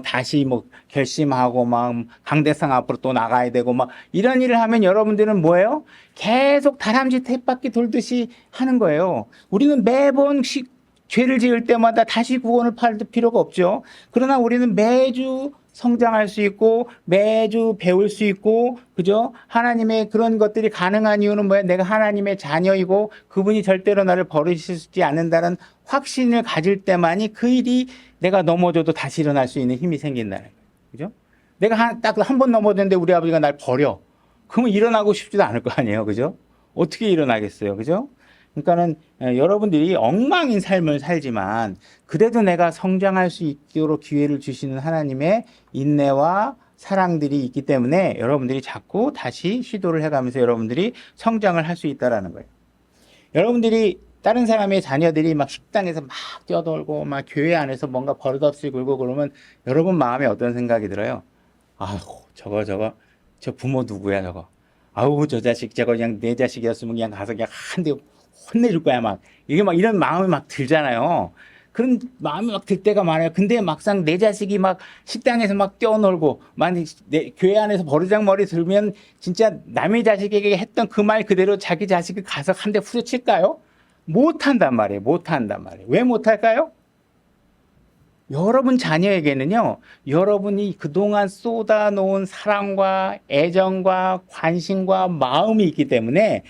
Speaker 1: 다시 뭐 결심하고 막 강대상 앞으로 또 나가야 되고 막 이런 일을 하면 여러분들은 뭐예요? 계속 다람쥐 쳇바퀴 돌듯이 하는 거예요. 우리는 매번 죄를 지을 때마다 다시 구원을 받을 필요가 없죠. 그러나 우리는 매주 성장할 수 있고 매주 배울 수 있고, 그죠? 하나님의 그런 것들이 가능한 이유는 뭐야? 내가 하나님의 자녀이고 그분이 절대로 나를 버리시지 않는다는 확신을 가질 때만이 그 일이 내가 넘어져도 다시 일어날 수 있는 힘이 생긴다는 거예요. 그죠? 내가 딱 한 번 넘어졌는데 우리 아버지가 날 버려. 그러면 일어나고 싶지도 않을 거 아니에요. 그죠? 어떻게 일어나겠어요. 그죠? 그러니까는 여러분들이 엉망인 삶을 살지만 그래도 내가 성장할 수 있도록 기회를 주시는 하나님의 인내와 사랑들이 있기 때문에 여러분들이 자꾸 다시 시도를 해가면서 여러분들이 성장을 할 수 있다는 거예요. 여러분들이 다른 사람의 자녀들이 막 식당에서 막 뛰어놀고 막 교회 안에서 뭔가 버릇없이 굴고 그러면 여러분 마음에 어떤 생각이 들어요? 아유, 저 부모 누구야 저거. 아우, 저 자식 저거 그냥 내 자식이었으면 그냥 가서 그냥 한 대 혼내줄 거야 막. 이게 막 이런 마음이 막 들잖아요. 그런 마음이 막 들 때가 많아요. 근데 막상 내 자식이 막 식당에서 막 뛰어놀고 막 교회 안에서 버르장머리 들면 진짜 남의 자식에게 했던 그 말 그대로 자기 자식이 가서 한 대 후려칠까요? 못한단 말이에요. 왜 못할까요? 여러분 자녀에게는요, 여러분이 그동안 쏟아놓은 사랑과 애정과 관심과 마음이 있기 때문에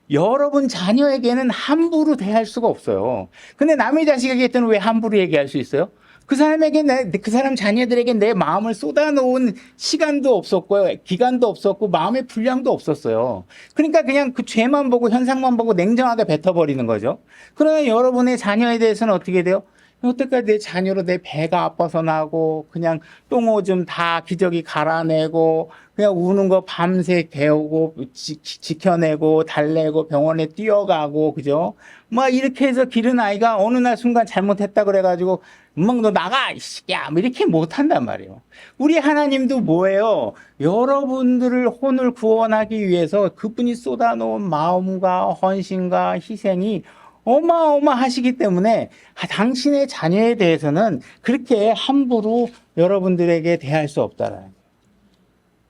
Speaker 1: 여러분 자녀에게는 함부로 대할 수가 없어요. 근데 남의 자식에게는 왜 함부로 얘기할 수 있어요? 그 사람 자녀들에게 내 마음을 쏟아놓은 시간도 없었고, 기간도 없었고, 마음의 분량도 없었어요. 그러니까 그냥 그 죄만 보고, 현상만 보고 냉정하게 뱉어버리는 거죠. 그러나 여러분의 자녀에 대해서는 어떻게 돼요? 여태까지 내 자녀로 내 배가 아파서 나고 그냥 똥오줌 다 기저귀 갈아내고 그냥 우는 거 밤새 개우고 지켜내고 달래고 병원에 뛰어가고 그죠? 막 이렇게 해서 기른 아이가 어느 날 순간 잘못했다 그래가지고 엄마 너 나가 이 새끼야 뭐 이렇게 못한단 말이에요. 우리 하나님도 뭐예요? 여러분들을 혼을 구원하기 위해서 그분이 쏟아놓은 마음과 헌신과 희생이 어마어마하시기 때문에 당신의 자녀에 대해서는 그렇게 함부로 여러분들에게 대할 수 없다라는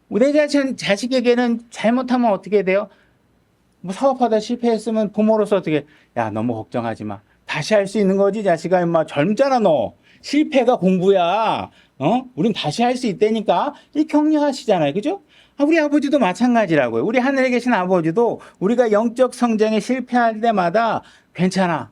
Speaker 1: 거예요. 내 자식에게는 잘못하면 어떻게 돼요? 뭐 사업하다 실패했으면 부모로서 어떻게, 야, 너무 걱정하지 마. 다시 할 수 있는 거지, 자식아. 임마, 젊잖아, 너. 실패가 공부야. 우린 다시 할 수 있다니까. 이렇게 격려하시잖아요. 그죠? 우리 아버지도 마찬가지라고요. 우리 하늘에 계신 아버지도 우리가 영적 성장에 실패할 때마다 괜찮아.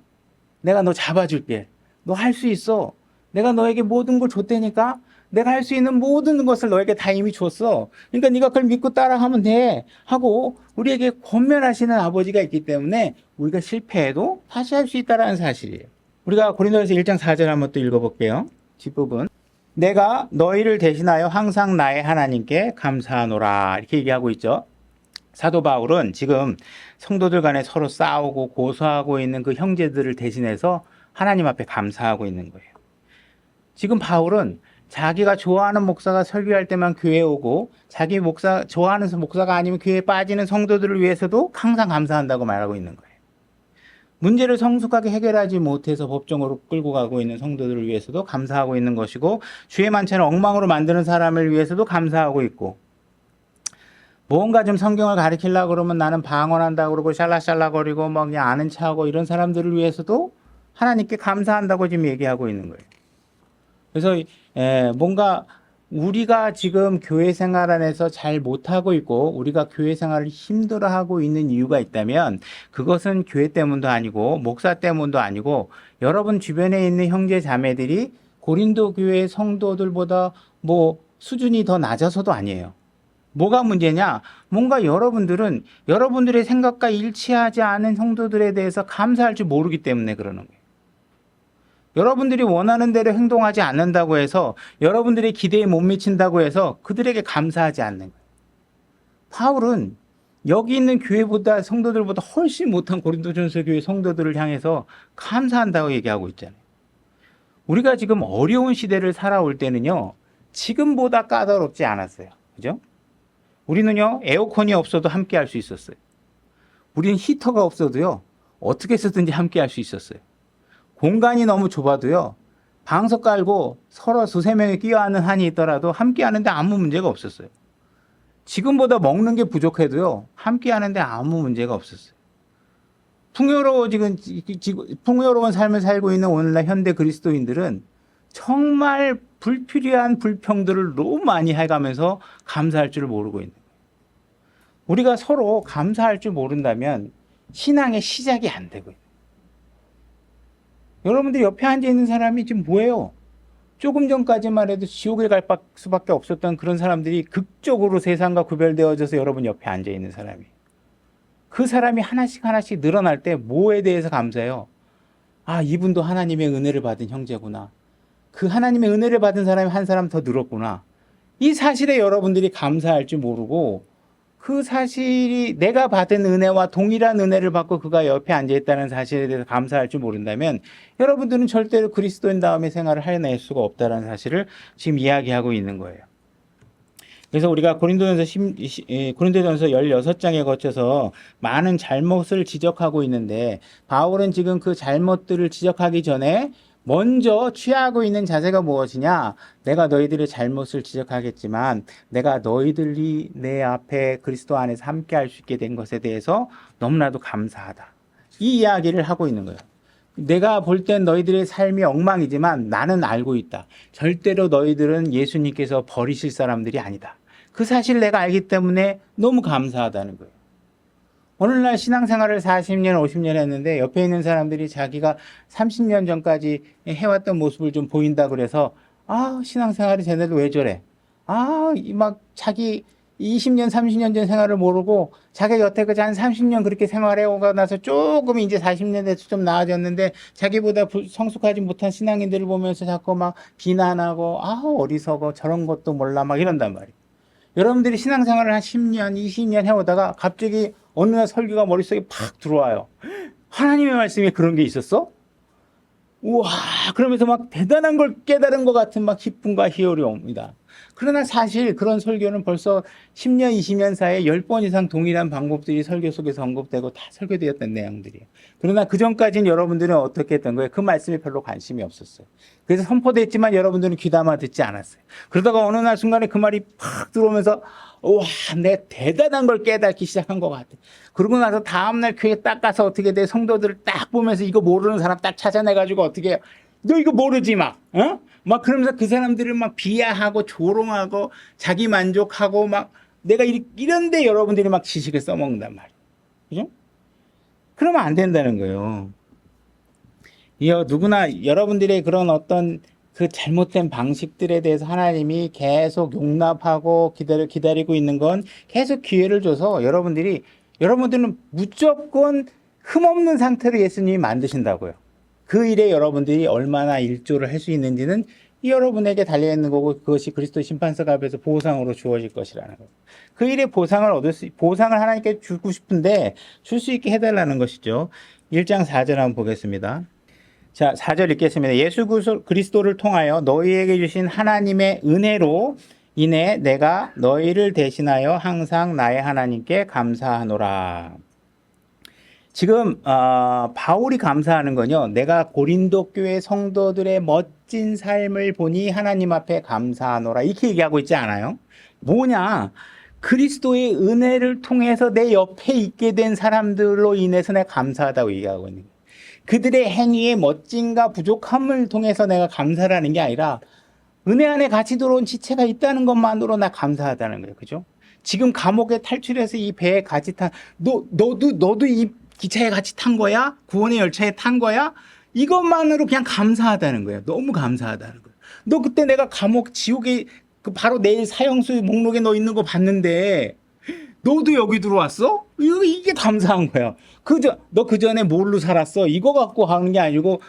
Speaker 1: 내가 너 잡아줄게. 너 할 수 있어. 내가 너에게 모든 걸 줬다니까. 내가 할 수 있는 모든 것을 너에게 다 이미 줬어. 그러니까 네가 그걸 믿고 따라하면 돼. 하고 우리에게 권면하시는 아버지가 있기 때문에 우리가 실패해도 다시 할 수 있다는 사실이에요. 우리가 고린도전서 1장 4절 한번 또 읽어볼게요. 뒷부분. 내가 너희를 대신하여 항상 나의 하나님께 감사하노라. 이렇게 얘기하고 있죠. 사도 바울은 지금 성도들 간에 서로 싸우고 고소하고 있는 그 형제들을 대신해서 하나님 앞에 감사하고 있는 거예요. 지금 바울은 자기가 좋아하는 목사가 설교할 때만 교회에 오고 자기 좋아하는 목사가 아니면 교회에 빠지는 성도들을 위해서도 항상 감사한다고 말하고 있는 거예요. 문제를 성숙하게 해결하지 못해서 법정으로 끌고 가고 있는 성도들을 위해서도 감사하고 있는 것이고 주의 만찬을 엉망으로 만드는 사람을 위해서도 감사하고 있고 뭔가 좀 성경을 가르치려고 그러면 나는 방언한다고 그러고 샬라샬라거리고 뭐 그냥 아는 체하고 이런 사람들을 위해서도 하나님께 감사한다고 지금 얘기하고 있는 거예요. 그래서 뭔가 우리가 지금 교회 생활 안에서 잘 못하고 있고 우리가 교회 생활을 힘들어하고 있는 이유가 있다면 그것은 교회 때문도 아니고 목사 때문도 아니고 여러분 주변에 있는 형제 자매들이 고린도 교회 성도들보다 뭐 수준이 더 낮아서도 아니에요. 뭐가 문제냐? 뭔가 여러분들은 여러분들의 생각과 일치하지 않은 성도들에 대해서 감사할 줄 모르기 때문에 그러는 거예요. 여러분들이 원하는 대로 행동하지 않는다고 해서 여러분들의 기대에 못 미친다고 해서 그들에게 감사하지 않는 거예요. 바울은 여기 있는 교회보다 성도들보다 훨씬 못한 고린도전서 교회 성도들을 향해서 감사한다고 얘기하고 있잖아요. 우리가 지금 어려운 시대를 살아올 때는요. 지금보다 까다롭지 않았어요. 그죠? 우리는요. 에어컨이 없어도 함께 할 수 있었어요. 우리는 히터가 없어도요. 어떻게 해서든지 함께 할 수 있었어요. 공간이 너무 좁아도요. 방석 깔고 서로 두세 명이 끼어앉는 한이 있더라도 함께 하는데 아무 문제가 없었어요. 지금보다 먹는 게 부족해도요. 함께 하는데 아무 문제가 없었어요. 풍요로운 삶을 살고 있는 오늘날 현대 그리스도인들은 정말 불필요한 불평들을 너무 많이 해가면서 감사할 줄을 모르고 있는 거예요. 우리가 서로 감사할 줄 모른다면 신앙의 시작이 안 되고 있는 거예요. 여러분들 옆에 앉아있는 사람이 지금 뭐예요? 조금 전까지만 해도 지옥에 갈 수밖에 없었던 그런 사람들이 극적으로 세상과 구별되어져서 여러분 옆에 앉아있는 사람이. 그 사람이 하나씩 늘어날 때 뭐에 대해서 감사해요? 아, 이분도 하나님의 은혜를 받은 형제구나. 그 하나님의 은혜를 받은 사람이 한 사람 더 늘었구나. 이 사실에 여러분들이 감사할 줄 모르고 그 사실이 내가 받은 은혜와 동일한 은혜를 받고 그가 옆에 앉아있다는 사실에 대해서 감사할 줄 모른다면 여러분들은 절대로 그리스도인 다음의 생활을 해낼 수가 없다는 사실을 지금 이야기하고 있는 거예요. 그래서 우리가 고린도전서 16장에 거쳐서 많은 잘못을 지적하고 있는데 바울은 지금 그 잘못들을 지적하기 전에 먼저 취하고 있는 자세가 무엇이냐? 내가 너희들의 잘못을 지적하겠지만 내가 너희들이 내 앞에 그리스도 안에서 함께 할 수 있게 된 것에 대해서 너무나도 감사하다. 이 이야기를 하고 있는 거예요. 내가 볼 땐 너희들의 삶이 엉망이지만 나는 알고 있다. 절대로 너희들은 예수님께서 버리실 사람들이 아니다. 그 사실을 내가 알기 때문에 너무 감사하다는 거예요. 오늘날 신앙생활을 40년, 50년 했는데 옆에 있는 사람들이 자기가 30년 전까지 해왔던 모습을 좀 보인다 그래서 아, 신앙생활이 쟤네들 왜 저래? 아, 막 자기 20년, 30년 전 생활을 모르고 자기 여태까지 한 30년 그렇게 생활해오고 나서 조금 이제 40년 돼서 좀 나아졌는데 자기보다 성숙하지 못한 신앙인들을 보면서 자꾸 막 비난하고 어리석어 저런 것도 몰라 막 이런단 말이에요. 여러분들이 신앙생활을 한 10년, 20년 해오다가 갑자기 어느 날 설교가 머릿속에 팍 들어와요. 하나님의 말씀에 그런 게 있었어? 우와, 그러면서 막 대단한 걸 깨달은 것 같은 막 기쁨과 희열이 옵니다. 그러나 사실 그런 설교는 벌써 10년, 20년 사이에 10번 이상 동일한 방법들이 설교 속에서 언급되고 다 설교되었던 내용들이에요. 그러나 그 전까지는 여러분들은 어떻게 했던 거예요? 그 말씀에 별로 관심이 없었어요. 그래서 선포됐지만 여러분들은 귀담아 듣지 않았어요. 그러다가 어느 날 순간에 그 말이 팍 들어오면서 와, 내 대단한 걸 깨닫기 시작한 것 같아. 그러고 나서 다음날 교회 딱 가서 어떻게 돼? 성도들을 딱 보면서 이거 모르는 사람 딱 찾아내가지고 어떻게 해요? 너 이거 모르지 막, 어? 막 그러면서 그 사람들을 막 비하하고 조롱하고 자기 만족하고 막 내가 이런데 여러분들이 막 지식을 써먹는단 말이에요. 그죠? 그러면 안 된다는 거예요. 누구나 여러분들의 그런 어떤 그 잘못된 방식들에 대해서 하나님이 계속 용납하고 기다리고 있는 건 계속 기회를 줘서 여러분들은 무조건 흠없는 상태로 예수님이 만드신다고요. 그 일에 여러분들이 얼마나 일조를 할 수 있는지는 여러분에게 달려있는 거고 그것이 그리스도 심판석 앞에서 보상으로 주어질 것이라는 거예요. 그 일의 보상을 하나님께 주고 싶은데 줄 수 있게 해달라는 것이죠. 1장 4절 한번 보겠습니다. 자, 4절 읽겠습니다. 예수 그리스도를 통하여 너희에게 주신 하나님의 은혜로 인해 내가 너희를 대신하여 항상 나의 하나님께 감사하노라. 지금 바울이 감사하는 건요. 내가 고린도 교회 성도들의 멋진 삶을 보니 하나님 앞에 감사하노라. 이렇게 얘기하고 있지 않아요? 뭐냐? 그리스도의 은혜를 통해서 내 옆에 있게 된 사람들로 인해서 내가 감사하다고 얘기하고 있는 거예요. 그들의 행위의 멋짐과 부족함을 통해서 내가 감사라는 게 아니라 은혜 안에 같이 들어온 지체가 있다는 것만으로 나 감사하다는 거예요. 그죠? 지금 감옥에 탈출해서 이 배에 같이 너도 이 기차에 같이 탄 거야? 구원의 열차에 탄 거야? 이것만으로 그냥 감사하다는 거예요. 너무 감사하다는 거예요. 너 그때 내가 지옥에 바로 내일 사형수 목록에 너 있는 거 봤는데 너도 여기 들어왔어? 이게 감사한 거야. 너 그 전에 뭘로 살았어? 이거 갖고 하는 게 아니고,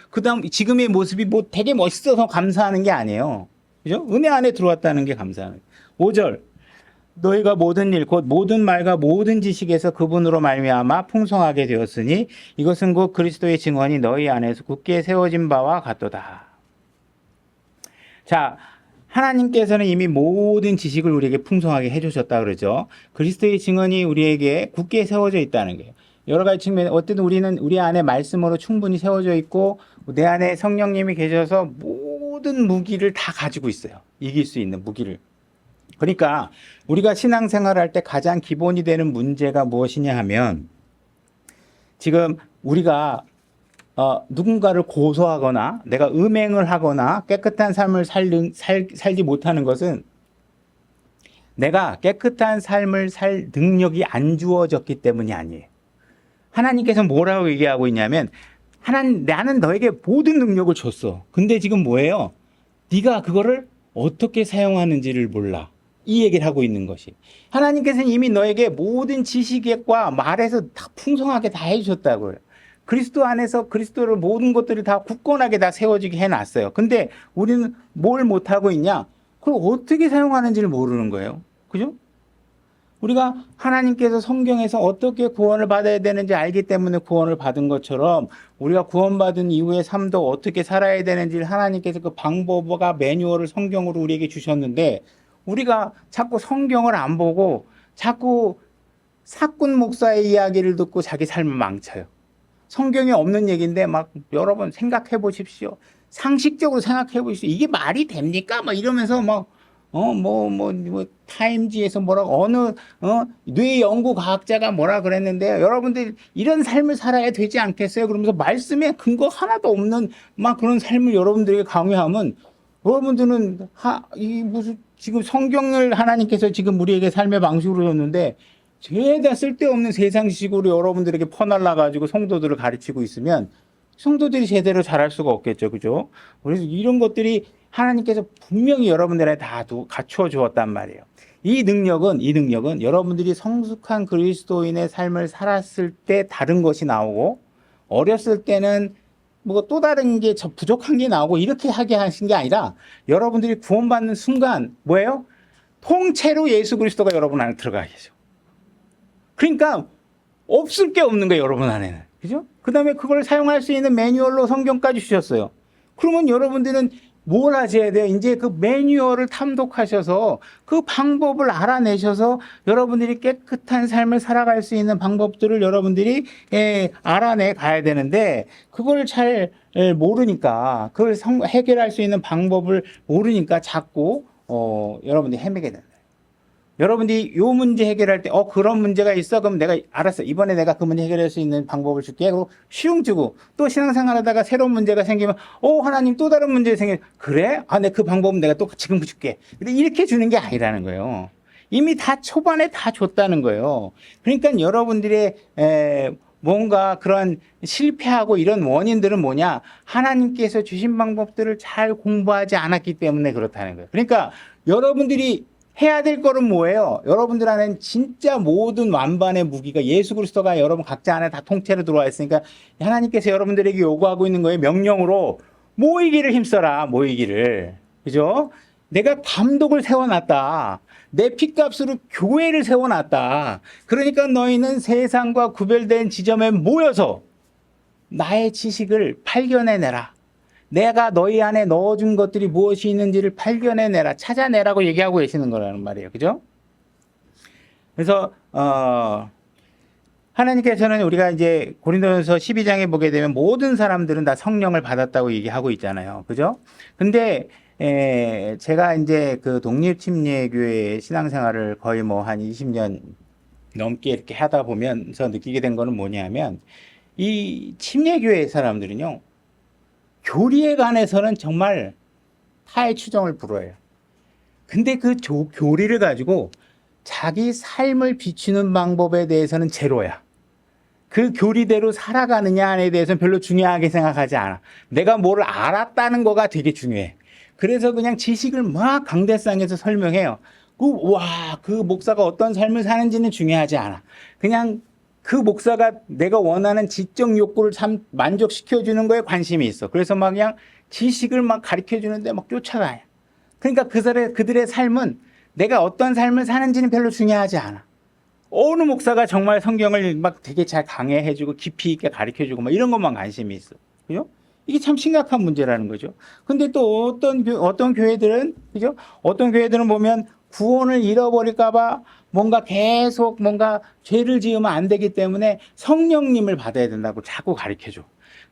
Speaker 1: 지금의 모습이 뭐 되게 멋있어서 감사하는 게 아니에요. 그죠? 은혜 안에 들어왔다는 게 감사하는 거예요. 5절. 너희가 모든 일, 곧 모든 말과 모든 지식에서 그분으로 말미암아 풍성하게 되었으니 이것은 곧 그리스도의 증언이 너희 안에서 굳게 세워진 바와 같도다. 자, 하나님께서는 이미 모든 지식을 우리에게 풍성하게 해주셨다 그러죠. 그리스도의 증언이 우리에게 굳게 세워져 있다는 거예요. 여러 가지 측면, 어쨌든 우리는 우리 안에 말씀으로 충분히 세워져 있고 내 안에 성령님이 계셔서 모든 무기를 다 가지고 있어요. 이길 수 있는 무기를. 그러니까 우리가 신앙생활을 할 때 가장 기본이 되는 문제가 무엇이냐 하면 지금 우리가 누군가를 고소하거나 내가 음행을 하거나 깨끗한 삶을 살지 못하는 것은 내가 깨끗한 삶을 살 능력이 안 주어졌기 때문이 아니에요. 하나님께서 뭐라고 얘기하고 있냐면 나는 너에게 모든 능력을 줬어. 근데 지금 뭐예요? 네가 그거를 어떻게 사용하는지를 몰라. 이 얘기를 하고 있는 것이. 하나님께서는 이미 너에게 모든 지식과 말에서 다 풍성하게 다 해주셨다고요. 그리스도 안에서 그리스도를 모든 것들을 다 굳건하게 다 세워지게 해놨어요. 근데 우리는 뭘 못하고 있냐? 그걸 어떻게 사용하는지를 모르는 거예요. 그죠? 우리가 하나님께서 성경에서 어떻게 구원을 받아야 되는지 알기 때문에 구원을 받은 것처럼 우리가 구원받은 이후의 삶도 어떻게 살아야 되는지 하나님께서 그 방법과 매뉴얼을 성경으로 우리에게 주셨는데 우리가 자꾸 성경을 안 보고 자꾸 사꾼 목사의 이야기를 듣고 자기 삶을 망쳐요. 성경에 없는 얘기인데 막 여러분 생각해 보십시오. 상식적으로 생각해 보십시오. 이게 말이 됩니까? 막 이러면서 막 타임지에서 뇌 연구 과학자가 뭐라 그랬는데요. 여러분들 이런 삶을 살아야 되지 않겠어요? 그러면서 말씀에 근거 하나도 없는 막 그런 삶을 여러분들에게 강요하면 여러분들은 지금 성경을 하나님께서 지금 우리에게 삶의 방식으로 줬는데 죄다 쓸데없는 세상식으로 여러분들에게 퍼날라가지고 성도들을 가르치고 있으면 성도들이 제대로 잘할 수가 없겠죠. 그죠? 그래서 이런 것들이 하나님께서 분명히 여러분들한테 다 갖추어 주었단 말이에요. 이 능력은 여러분들이 성숙한 그리스도인의 삶을 살았을 때 다른 것이 나오고, 어렸을 때는 뭐 또 다른 게 부족한 게 나오고, 이렇게 하게 하신 게 아니라, 여러분들이 구원받는 순간, 뭐예요? 통째로 예수 그리스도가 여러분 안에 들어가 계셔. 그러니까, 없을 게 없는 거예요, 여러분 안에는. 그죠? 그 다음에 그걸 사용할 수 있는 매뉴얼로 성경까지 주셨어요. 그러면 여러분들은 뭘 하셔야 돼요? 이제 그 매뉴얼을 탐독하셔서 그 방법을 알아내셔서 여러분들이 깨끗한 삶을 살아갈 수 있는 방법들을 여러분들이 알아내 가야 되는데, 그걸 잘 모르니까, 그걸 해결할 수 있는 방법을 모르니까 자꾸 여러분들이 헤매게 된다. 여러분들이 요 문제 해결할 때, 그런 문제가 있어? 그럼 내가, 알았어. 이번에 내가 그 문제 해결할 수 있는 방법을 줄게. 그리고 쉬ung 주고, 또 신앙생활 하다가 새로운 문제가 생기면, 하나님 또 다른 문제 그래? 내 그 방법은 내가 또 지금 줄게. 근데 이렇게 주는 게 아니라는 거예요. 이미 다 초반에 다 줬다는 거예요. 그러니까 여러분들의, 뭔가 그런 실패하고 이런 원인들은 뭐냐? 하나님께서 주신 방법들을 잘 공부하지 않았기 때문에 그렇다는 거예요. 그러니까 여러분들이 해야 될 거는 뭐예요? 여러분들 안에는 진짜 모든 완반의 무기가 예수 그리스도가 여러분 각자 안에 다 통째로 들어와 있으니까, 하나님께서 여러분들에게 요구하고 있는 거예요. 명령으로 모이기를 힘써라. 모이기를. 그죠? 내가 감독을 세워놨다. 내 핏값으로 교회를 세워놨다. 그러니까 너희는 세상과 구별된 지점에 모여서 나의 지식을 발견해내라. 내가 너희 안에 넣어준 것들이 무엇이 있는지를 발견해내라, 찾아내라고 얘기하고 계시는 거라는 말이에요. 그죠? 그래서, 하나님께서는 우리가 이제 고린도전서 12장에 보게 되면 모든 사람들은 다 성령을 받았다고 얘기하고 있잖아요. 그죠? 근데, 제가 이제 그 독립침례교회 신앙생활을 거의 뭐 한 20년 넘게 이렇게 하다 보면서 느끼게 된 거는 뭐냐면, 이 침례교회 사람들은요, 교리에 관해서는 정말 타의 추종을 불허해요. 근데 그 교리를 가지고 자기 삶을 비추는 방법에 대해서는 제로야. 그 교리대로 살아가느냐에 대해서는 별로 중요하게 생각하지 않아. 내가 뭐를 알았다는 거가 되게 중요해. 그래서 그냥 지식을 막 강대상에서 설명해요. 그 목사가 어떤 삶을 사는지는 중요하지 않아. 그냥 그 목사가 내가 원하는 지적 욕구를 참 만족시켜주는 거에 관심이 있어. 그래서 막 그냥 지식을 막 가르쳐 주는데 막 쫓아가요. 그러니까 그들의 삶은 내가 어떤 삶을 사는지는 별로 중요하지 않아. 어느 목사가 정말 성경을 막 되게 잘 강해해주고 깊이 있게 가르쳐주고 막 이런 것만 관심이 있어. 그죠? 이게 참 심각한 문제라는 거죠. 근데 또 어떤 교회들은, 그죠? 어떤 교회들은 보면 구원을 잃어버릴까봐 뭔가 죄를 지으면 안 되기 때문에 성령님을 받아야 된다고 자꾸 가르쳐줘.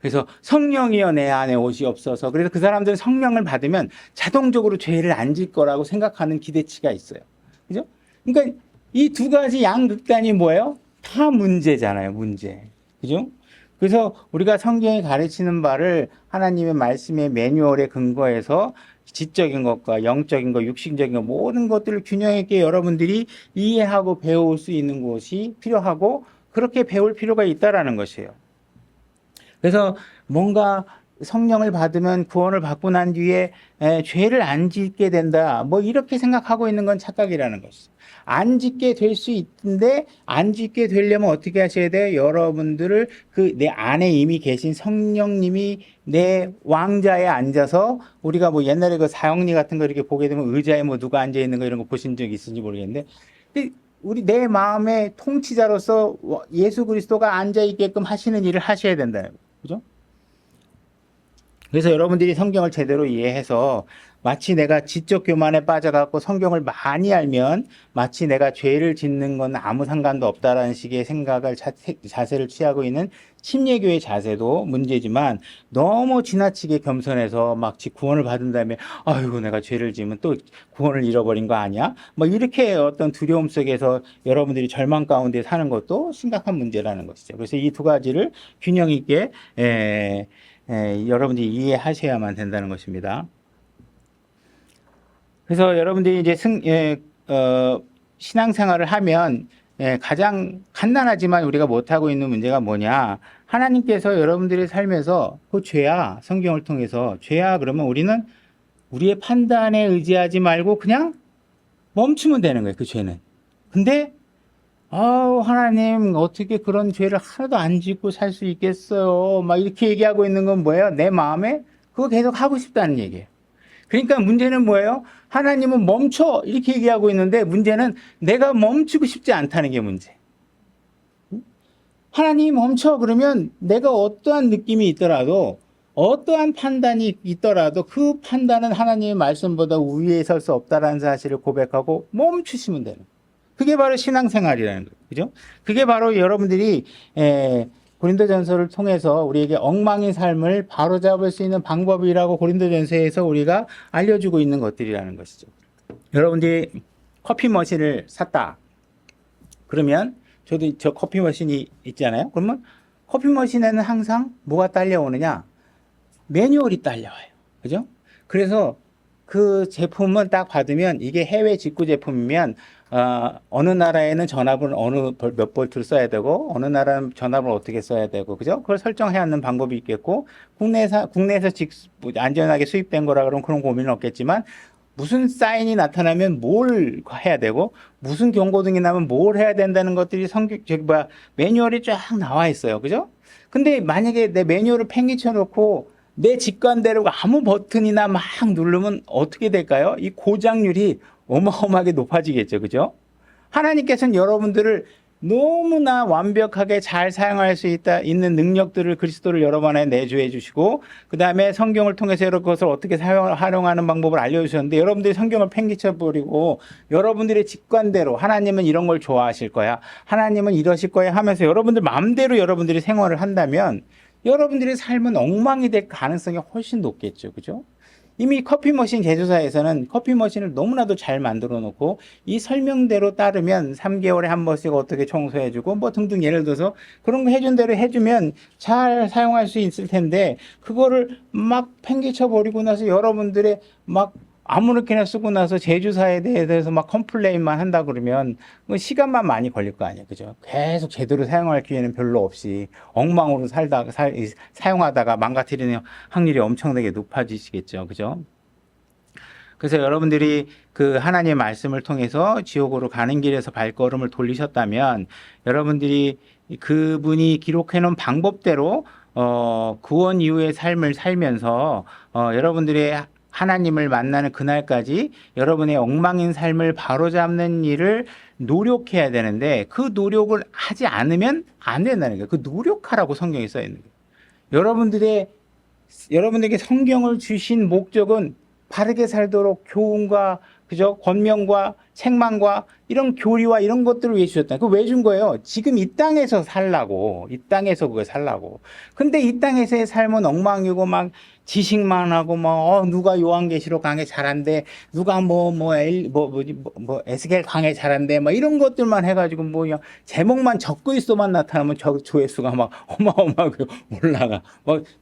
Speaker 1: 그래서 성령이여 내 안에 오시옵소서. 그래서 그 사람들은 성령을 받으면 자동적으로 죄를 안 질 거라고 생각하는 기대치가 있어요. 그죠? 그러니까 이 두 가지 양극단이 뭐예요? 다 문제잖아요, 문제. 그죠? 그래서 우리가 성경이 가르치는 바를 하나님의 말씀의 매뉴얼에 근거해서 지적인 것과 영적인 것, 육신적인 것, 모든 것들을 균형 있게 여러분들이 이해하고 배울 수 있는 것이 필요하고, 그렇게 배울 필요가 있다라는 것이에요. 그래서 뭔가 성령을 받으면 구원을 받고 난 뒤에 죄를 안 짓게 된다, 뭐 이렇게 생각하고 있는 건 착각이라는 것이죠. 안 짓게 될 수 있는데, 안 짓게 되려면 어떻게 하셔야 돼요? 여러분들을 내 안에 이미 계신 성령님이 내 왕자에 앉아서, 우리가 뭐 옛날에 그 사형리 같은 거 이렇게 보게 되면 의자에 뭐 누가 앉아 있는 거 이런 거 보신 적 있은지 모르겠는데, 근데 내 마음의 통치자로서 예수 그리스도가 앉아 있게끔 하시는 일을 하셔야 된다는 거예요. 그죠? 그래서 여러분들이 성경을 제대로 이해해서, 마치 내가 지적 교만에 빠져갖고 성경을 많이 알면 마치 내가 죄를 짓는 건 아무 상관도 없다라는 식의 생각을, 자세를 취하고 있는 침례교의 자세도 문제지만, 너무 지나치게 겸손해서 막 구원을 받은 다음에 아이고 내가 죄를 지으면 또 구원을 잃어버린 거 아니야? 뭐 이렇게 어떤 두려움 속에서 여러분들이 절망 가운데 사는 것도 심각한 문제라는 것이죠. 그래서 이 두 가지를 균형 있게 여러분들이 이해하셔야만 된다는 것입니다. 그래서 여러분들이 이제 신앙생활을 하면 가장 간단하지만 우리가 못하고 있는 문제가 뭐냐. 하나님께서 여러분들의 삶에서 그 죄야, 성경을 통해서 죄야 그러면 우리는 우리의 판단에 의지하지 말고 그냥 멈추면 되는 거예요, 그 죄는. 근데 하나님, 어떻게 그런 죄를 하나도 안 짓고 살 수 있겠어요? 막 이렇게 얘기하고 있는 건 뭐예요? 내 마음에 그거 계속 하고 싶다는 얘기예요. 그러니까 문제는 뭐예요? 하나님은 멈춰! 이렇게 얘기하고 있는데 문제는 내가 멈추고 싶지 않다는 게 문제. 하나님이 멈춰! 그러면 내가 어떠한 느낌이 있더라도 어떠한 판단이 있더라도 그 판단은 하나님의 말씀보다 우위에 설 수 없다라는 사실을 고백하고 멈추시면 되는 거예요. 그게 바로 신앙생활이라는 거예요. 그죠? 그게 바로 여러분들이 고린도전서를 통해서 우리에게 엉망인 삶을 바로잡을 수 있는 방법이라고 고린도전서에서 우리가 알려주고 있는 것들이라는 것이죠. 여러분들이 커피 머신을 샀다. 그러면 저도 저 커피 머신이 있잖아요. 그러면 커피 머신에는 항상 뭐가 딸려오느냐? 매뉴얼이 딸려와요. 그죠? 그래서 그 제품을 딱 받으면 이게 해외 직구 제품이면 어느 나라에는 전압을 몇 볼트를 써야 되고 어느 나라는 전압을 어떻게 써야 되고 그죠? 그걸 설정해야 하는 방법이 있겠고 국내에서 안전하게 수입된 거라 그러면 그런 고민은 없겠지만 무슨 사인이 나타나면 뭘 해야 되고 무슨 경고등이 나면 뭘 해야 된다는 것들이 매뉴얼이 쫙 나와 있어요. 그죠? 근데 만약에 내 매뉴얼을 팽개쳐 놓고 내 직관대로 아무 버튼이나 막 누르면 어떻게 될까요? 이 고장률이 어마어마하게 높아지겠죠. 그죠? 하나님께서는 여러분들을 너무나 완벽하게 잘 사용할 수 있는 능력들을 그리스도를 여러분 안에 내주해 주시고 그 다음에 성경을 통해서 여러 것을 어떻게 활용하는 방법을 알려주셨는데 여러분들이 성경을 팽개쳐 버리고 여러분들의 직관대로 하나님은 이런 걸 좋아하실 거야. 하나님은 이러실 거야 하면서 여러분들 마음대로 여러분들이 생활을 한다면 여러분들의 삶은 엉망이 될 가능성이 훨씬 높겠죠. 그죠? 이미 커피 머신 제조사에서는 커피 머신을 너무나도 잘 만들어 놓고 이 설명대로 따르면 3개월에 한 번씩 어떻게 청소해주고 뭐 등등 예를 들어서 그런 거 해준 대로 해주면 잘 사용할 수 있을 텐데 그거를 막 팽개쳐 버리고 나서 여러분들의 막 아무렇게나 쓰고 나서 제조사에 대해서 막 컴플레인만 한다 그러면 시간만 많이 걸릴 거 아니에요. 그죠? 계속 제대로 사용할 기회는 별로 없이 엉망으로 사용하다가 망가뜨리는 확률이 엄청나게 높아지시겠죠. 그죠? 그래서 여러분들이 그 하나님의 말씀을 통해서 지옥으로 가는 길에서 발걸음을 돌리셨다면 여러분들이 그분이 기록해 놓은 방법대로 구원 이후의 삶을 살면서 여러분들의 하나님을 만나는 그날까지 여러분의 엉망인 삶을 바로잡는 일을 노력해야 되는데 그 노력을 하지 않으면 안 된다는 거예요. 그 노력하라고 성경에 써 있는 거예요. 여러분들에게 성경을 주신 목적은 바르게 살도록 교훈과 그죠? 권면과 책망과 이런 교리와 이런 것들을 위해 주셨다. 그거 왜 준 거예요? 지금 이 땅에서 살라고. 이 땅에서 그걸 살라고. 근데 이 땅에서의 삶은 엉망이고 막 지식만 하고 누가 요한계시록 강의 잘한대. 누가 에스겔 강의 잘한대. 이런 것들만 해가지고 그냥 제목만 적그리스도만 나타나면 조회수가 막 어마어마하게 올라가.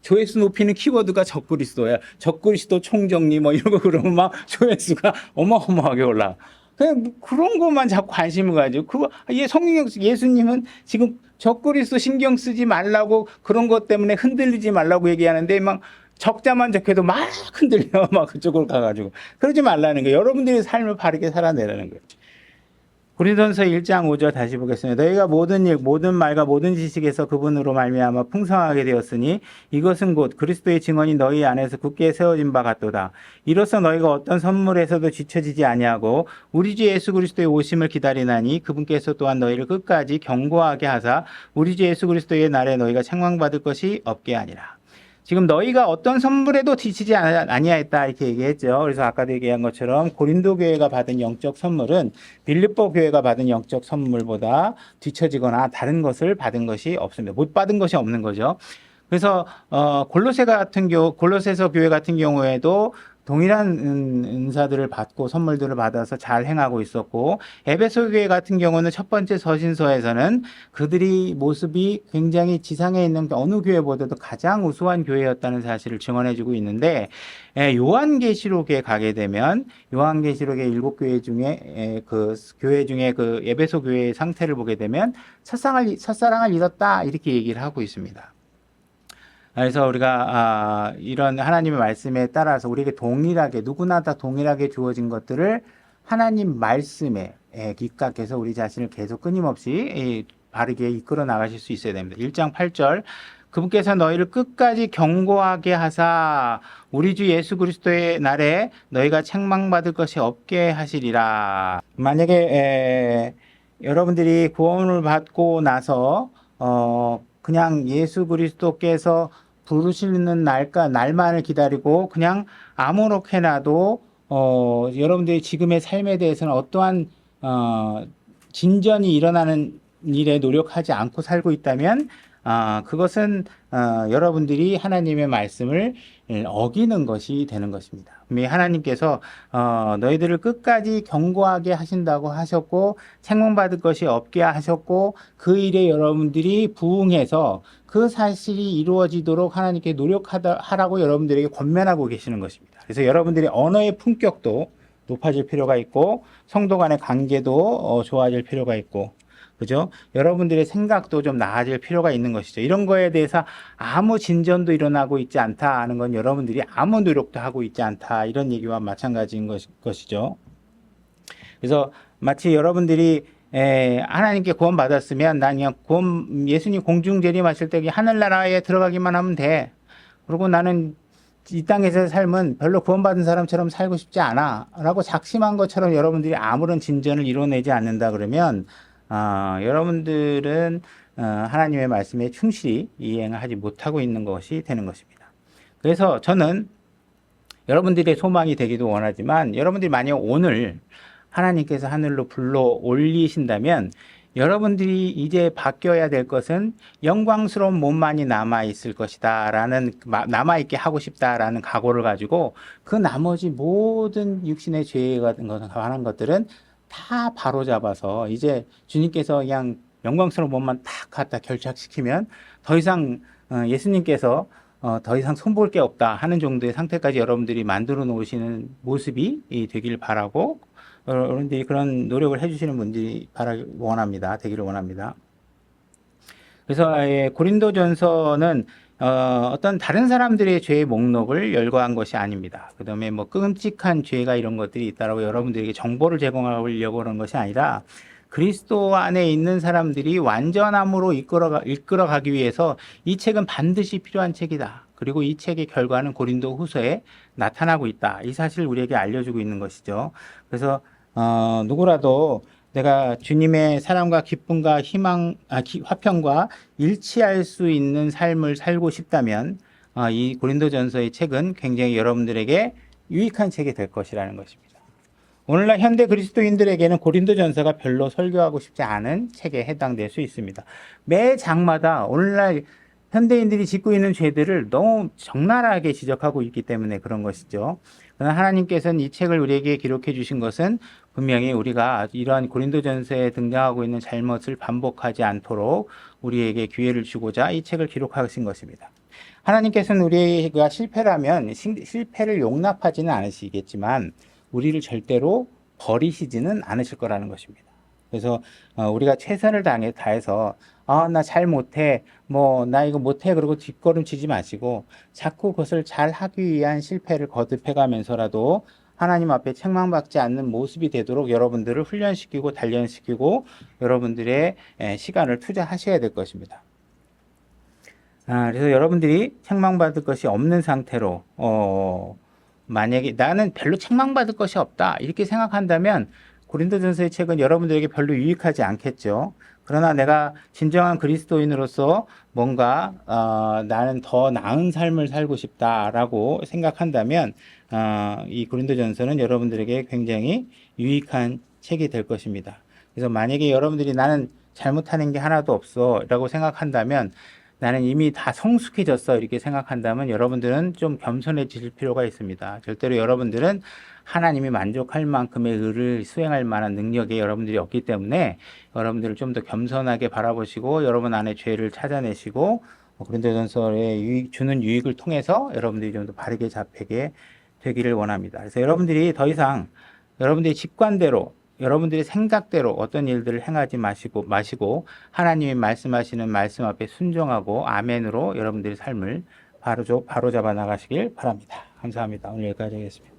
Speaker 1: 조회수 높이는 키워드가 적그리스도야. 적그리스도 총정리 이런 거 그러면 막 조회수가 어마어마하게 올라가. 그냥 그런 것만 자꾸 관심을 가지고 예수님은 지금 적그리스도 신경 쓰지 말라고 그런 것 때문에 흔들리지 말라고 얘기하는데 막 적자만 적혀도 막 흔들려 막 그쪽으로 가가지고 그러지 말라는 거예요. 여러분들의 삶을 바르게 살아내라는 거예요. 고린도전서 1장 5절 다시 보겠습니다. 너희가 모든 일, 모든 말과 모든 지식에서 그분으로 말미암아 풍성하게 되었으니 이것은 곧 그리스도의 증언이 너희 안에서 굳게 세워진 바 같도다. 이로써 너희가 어떤 선물에서도 지쳐지지 아니하고 우리 주 예수 그리스도의 오심을 기다리나니 그분께서 또한 너희를 끝까지 견고하게 하사 우리 주 예수 그리스도의 날에 너희가 책망받을 것이 없게 하니라. 지금 너희가 어떤 선물에도 지치지 아니하였다 이렇게 얘기했죠. 그래서 아까도 얘기한 것처럼 고린도 교회가 받은 영적 선물은 빌립보 교회가 받은 영적 선물보다 뒤처지거나 다른 것을 받은 것이 없습니다. 못 받은 것이 없는 거죠. 그래서 골로새서 교회 같은 경우에도 동일한 은사들을 받고 선물들을 받아서 잘 행하고 있었고 에베소 교회 같은 경우는 첫 번째 서신서에서는 그들이 모습이 굉장히 지상에 있는 어느 교회보다도 가장 우수한 교회였다는 사실을 증언해주고 있는데 요한계시록에 가게 되면 요한계시록의 7교회 중에 그 교회 중에 그 에베소 교회의 상태를 보게 되면 첫사랑을 잃었다 이렇게 얘기를 하고 있습니다. 그래서 우리가 이런 하나님의 말씀에 따라서 우리에게 누구나 다 동일하게 주어진 것들을 하나님 말씀에 입각해서 우리 자신을 계속 끊임없이 바르게 이끌어 나가실 수 있어야 됩니다. 1장 8절 그분께서 너희를 끝까지 경고하게 하사 우리 주 예수 그리스도의 날에 너희가 책망받을 것이 없게 하시리라. 만약에 여러분들이 구원을 받고 나서 그냥 예수 그리스도께서 부르시는 날만을 기다리고 그냥 아무렇게나도 여러분들이 지금의 삶에 대해서는 어떠한 진전이 일어나는 일에 노력하지 않고 살고 있다면 그것은 여러분들이 하나님의 말씀을 어기는 것이 되는 것입니다. 하나님께서 너희들을 끝까지 경고하게 하신다고 하셨고 책망받을 것이 없게 하셨고 그 일에 여러분들이 부응해서 그 사실이 이루어지도록 하나님께 노력하라고 여러분들에게 권면하고 계시는 것입니다. 그래서 여러분들의 언어의 품격도 높아질 필요가 있고 성도 간의 관계도 좋아질 필요가 있고 그죠? 여러분들의 생각도 좀 나아질 필요가 있는 것이죠. 이런 거에 대해서 아무 진전도 일어나고 있지 않다 하는 건 여러분들이 아무 노력도 하고 있지 않다 이런 얘기와 마찬가지인 것이죠. 그래서 마치 여러분들이 하나님께 구원 받았으면 난 그냥 예수님 공중 재림하실 때 하늘나라에 들어가기만 하면 돼. 그리고 나는 이 땅에서의 삶은 별로 구원받은 사람처럼 살고 싶지 않아 라고 작심한 것처럼 여러분들이 아무런 진전을 이뤄내지 않는다 그러면 여러분들은 하나님의 말씀에 충실히 이행하지 못하고 있는 것이 되는 것입니다. 그래서 저는 여러분들의 소망이 되기도 원하지만 여러분들이 만약 오늘 하나님께서 하늘로 불러 올리신다면 여러분들이 이제 바뀌어야 될 것은 영광스러운 몸만이 남아있을 것이다 라는 남아있게 하고 싶다라는 각오를 가지고 그 나머지 모든 육신의 죄에 관한 것들은 다 바로잡아서 이제 주님께서 그냥 영광스러운 몸만 탁 갖다 결착시키면 더 이상 예수님께서 더 이상 손볼 게 없다 하는 정도의 상태까지 여러분들이 만들어 놓으시는 모습이 되길 바라고 여러분들이 그런 노력을 해주시는 분들이 원합니다. 되기를 원합니다. 그래서 고린도전서는 어떤 다른 사람들의 죄의 목록을 열거한 것이 아닙니다. 그 다음에 뭐 끔찍한 죄가 이런 것들이 있다라고 여러분들에게 정보를 제공하려고 하는 것이 아니라 그리스도 안에 있는 사람들이 완전함으로 이끌어가기 위해서 이 책은 반드시 필요한 책이다. 그리고 이 책의 결과는 고린도 후서에 나타나고 있다. 이 사실을 우리에게 알려주고 있는 것이죠. 그래서 누구라도 내가 주님의 사랑과 기쁨과 희망, 화평과 일치할 수 있는 삶을 살고 싶다면 이 고린도전서의 책은 굉장히 여러분들에게 유익한 책이 될 것이라는 것입니다. 오늘날 현대 그리스도인들에게는 고린도전서가 별로 설교하고 싶지 않은 책에 해당될 수 있습니다. 매 장마다 오늘날 현대인들이 짓고 있는 죄들을 너무 적나라하게 지적하고 있기 때문에 그런 것이죠. 그러나 하나님께서는 이 책을 우리에게 기록해 주신 것은 분명히 우리가 이러한 고린도전서에 등장하고 있는 잘못을 반복하지 않도록 우리에게 기회를 주고자 이 책을 기록하신 것입니다. 하나님께서는 우리가 실패를 하면 실패를 용납하지는 않으시겠지만 우리를 절대로 버리시지는 않으실 거라는 것입니다. 그래서 우리가 최선을 다해서 나 잘 못해, 나 이거 못해 그러고 뒷걸음치지 마시고 자꾸 그것을 잘 하기 위한 실패를 거듭해 가면서라도 하나님 앞에 책망받지 않는 모습이 되도록 여러분들을 훈련시키고 단련시키고 여러분들의 시간을 투자하셔야 될 것입니다. 그래서 여러분들이 책망받을 것이 없는 상태로 만약에 나는 별로 책망받을 것이 없다 이렇게 생각한다면 고린도전서의 책은 여러분들에게 별로 유익하지 않겠죠. 그러나 내가 진정한 그리스도인으로서 뭔가 나는 더 나은 삶을 살고 싶다라고 생각한다면 이 고린도전서는 여러분들에게 굉장히 유익한 책이 될 것입니다. 그래서 만약에 여러분들이 나는 잘못하는 게 하나도 없어 라고 생각한다면 나는 이미 다 성숙해졌어 이렇게 생각한다면 여러분들은 좀 겸손해질 필요가 있습니다. 절대로 여러분들은 하나님이 만족할 만큼의 의를 수행할 만한 능력이 여러분들이 없기 때문에 여러분들을 좀 더 겸손하게 바라보시고 여러분 안에 죄를 찾아내시고 고린도전서에 주는 유익을 통해서 여러분들이 좀 더 바르게 잡히게 되기를 원합니다. 그래서 여러분들이 더 이상 여러분들의 직관대로 여러분들의 생각대로 어떤 일들을 행하지 마시고 하나님이 말씀하시는 말씀 앞에 순종하고 아멘으로 여러분들의 삶을 바로잡아 나가시길 바랍니다. 감사합니다. 오늘 여기까지 하겠습니다.